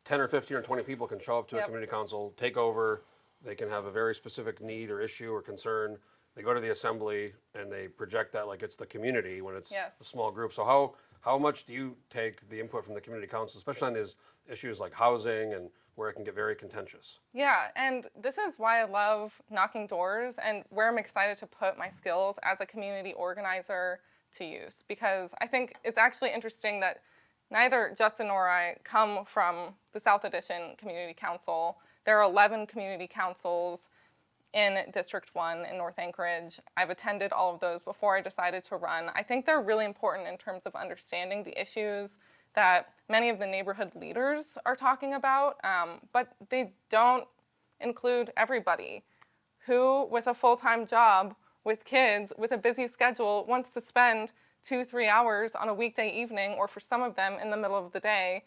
10 or 15 or 20 people can show up to a community council, take over. They can have a very specific need or issue or concern. They go to the assembly and they project that like it's the community when it's a small group. So how much do you take the input from the community council, especially on these issues like housing and where it can get very contentious? Yeah, and this is why I love knocking doors and where I'm excited to put my skills as a community organizer to use, because I think it's actually interesting that neither Justin nor I come from the South Addition Community Council. There are 11 community councils in District 1 in North Anchorage. I've attended all of those before I decided to run. I think they're really important in terms of understanding the issues that many of the neighborhood leaders are talking about, but they don't include everybody who, with a full-time job, with kids, with a busy schedule, wants to spend 2-3 hours on a weekday evening, or for some of them in the middle of the day,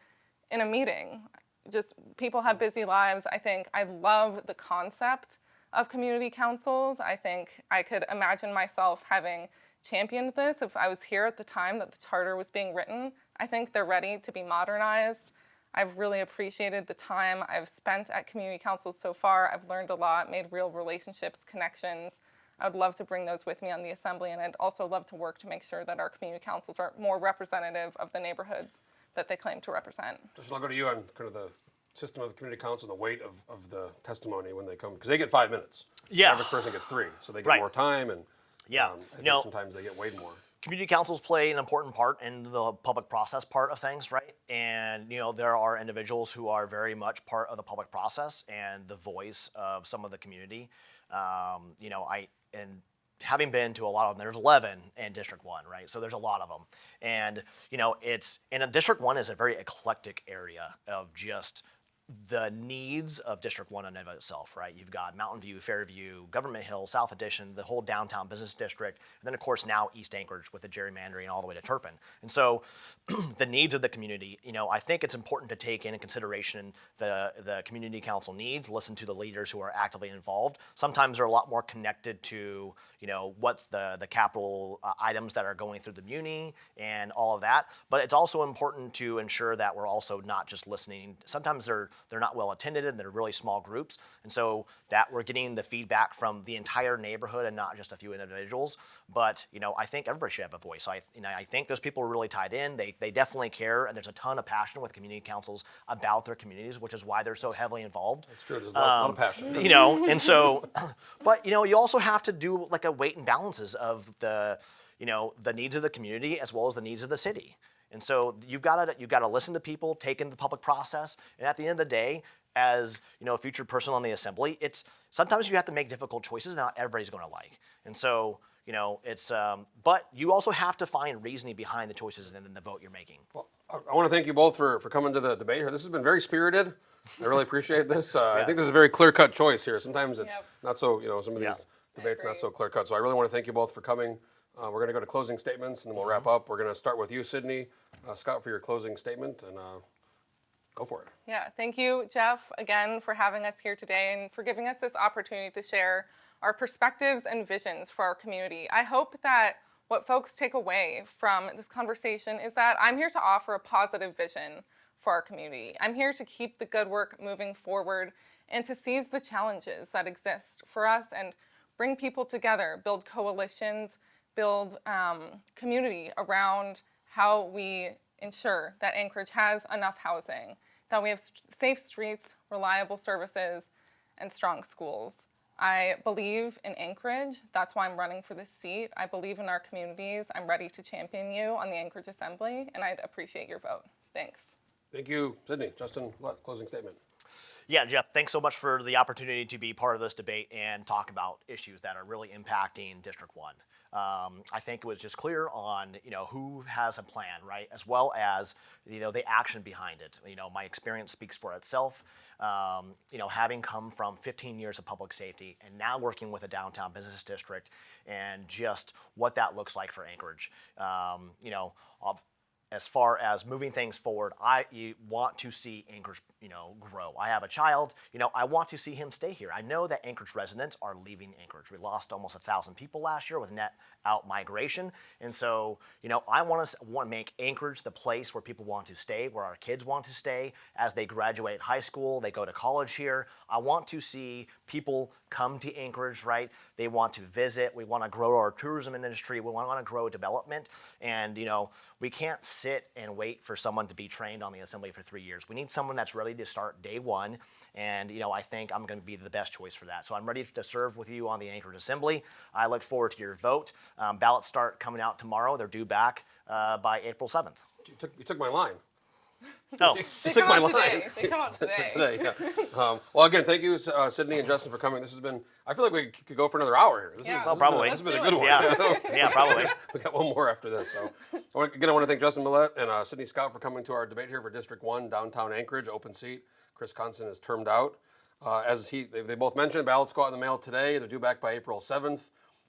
in a meeting. Just people have busy lives. I think I love the concept of community councils. I think I could imagine myself having championed this if I was here at the time that the charter was being written. I think they're ready to be modernized. I've really appreciated the time I've spent at community councils so far. I've learned a lot, made real relationships, connections. I would love to bring those with me on the assembly, and I'd also love to work to make sure that our community councils are more representative of the neighborhoods that they claim to represent. Justin, I'll go to you on kind of the system of the community council and the weight of the testimony when they come, because they get 5 minutes. Yeah. The average person gets 3, so they get more time, and I think sometimes they get way more. Community councils play an important part in the public process part of things, right? And there are individuals who are very much part of the public process and the voice of some of the community. And having been to a lot of them, there's 11 in District 1, right? So there's a lot of them. And, District 1 is a very eclectic area of just the needs of District 1 in and of itself, right? You've got Mountain View, Fairview, Government Hill, South Addition, the whole downtown business district, and then of course now East Anchorage with the gerrymandering all the way to Turpin. And so the needs of the community, I think it's important to take into consideration the community council needs, listen to the leaders who are actively involved. Sometimes they're a lot more connected to, what's the capital items that are going through the muni and all of that. But it's also important to ensure that we're also not just listening. Sometimes they're not well attended and they're really small groups. And so that we're getting the feedback from the entire neighborhood and not just a few individuals. But, I think everybody should have a voice. I think those people are really tied in. They definitely care, and there's a ton of passion with community councils about their communities, which is why they're so heavily involved. That's true. There's a lot of passion. And so, but, you also have to do like a weight and balances of the needs of the community as well as the needs of the city. And so you've got to listen to people, take in the public process, and at the end of the day, as a future person on the assembly, it's sometimes you have to make difficult choices that not everybody's going to like. And so, it's but you also have to find reasoning behind the choices and the vote you're making. Well, I want to thank you both for coming to the debate here. This has been very spirited. I really appreciate this. I think there's a very clear-cut choice here. Sometimes it's not so, some of these debates not so clear-cut. So I really want to thank you both for coming. We're going to go to closing statements, and then we'll wrap up. We're going to start with you, Sydney. Scott, for your closing statement, and go for it. Yeah, thank you, Jeff, again, for having us here today and for giving us this opportunity to share our perspectives and visions for our community. I hope that what folks take away from this conversation is that I'm here to offer a positive vision for our community. I'm here to keep the good work moving forward and to seize the challenges that exist for us and bring people together, build coalitions, build community around how we ensure that Anchorage has enough housing, that we have safe streets, reliable services, and strong schools. I believe in Anchorage. That's why I'm running for this seat. I believe in our communities. I'm ready to champion you on the Anchorage Assembly, and I'd appreciate your vote. Thanks. Thank you, Sydney. Justin, closing statement. Yeah, Jeff, thanks so much for the opportunity to be part of this debate and talk about issues that are really impacting District 1. I think it was just clear on, who has a plan, right? As well as, the action behind it. My experience speaks for itself. Having come from 15 years of public safety and now working with a downtown business district and just what that looks like for Anchorage. As far as moving things forward, I want to see Anchorage, grow. I have a child, I want to see him stay here. I know that Anchorage residents are leaving Anchorage. We lost almost 1,000 people last year with net out migration. And so, I want to make Anchorage the place where people want to stay, where our kids want to stay as they graduate high school, they go to college here. I want to see people come to Anchorage, right? They want to visit. We want to grow our tourism industry. We want to grow development. And, we can't sit and wait for someone to be trained on the assembly for 3 years. We need someone that's ready to start day one. And, I think I'm going to be the best choice for that. So I'm ready to serve with you on the Anchorage Assembly. I look forward to your vote. Ballots start coming out tomorrow. They're due back by April 7th. You took my line. Oh, They come out today. They come out today. Today, yeah. Well, again, thank you, Sydney and Justin, for coming. This has been, I feel like we could go for another hour here. This probably. This has been a good one. Yeah, probably. We got one more after this. So, again, I want to thank Justin Milette and Sydney Scott for coming to our debate here for District 1, downtown Anchorage, open seat. Chris Constant is termed out. They both mentioned, ballots go out in the mail today. They're due back by April 7th.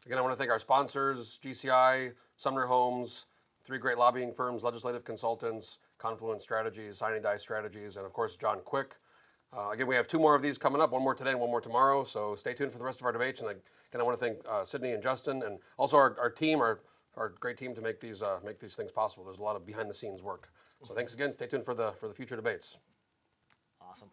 Again, I want to thank our sponsors, GCI, Sumner Homes, 3 great lobbying firms, legislative consultants, Confluence Strategies, Signing Die Strategies, and of course, John Quick. Again, we have 2 more of these coming up, 1 more today and 1 more tomorrow, so stay tuned for the rest of our debates. And again, I want to thank Sydney and Justin, and also our team, our great team to make these things possible. There's a lot of behind-the-scenes work. So thanks again. Stay tuned for the future debates. Awesome.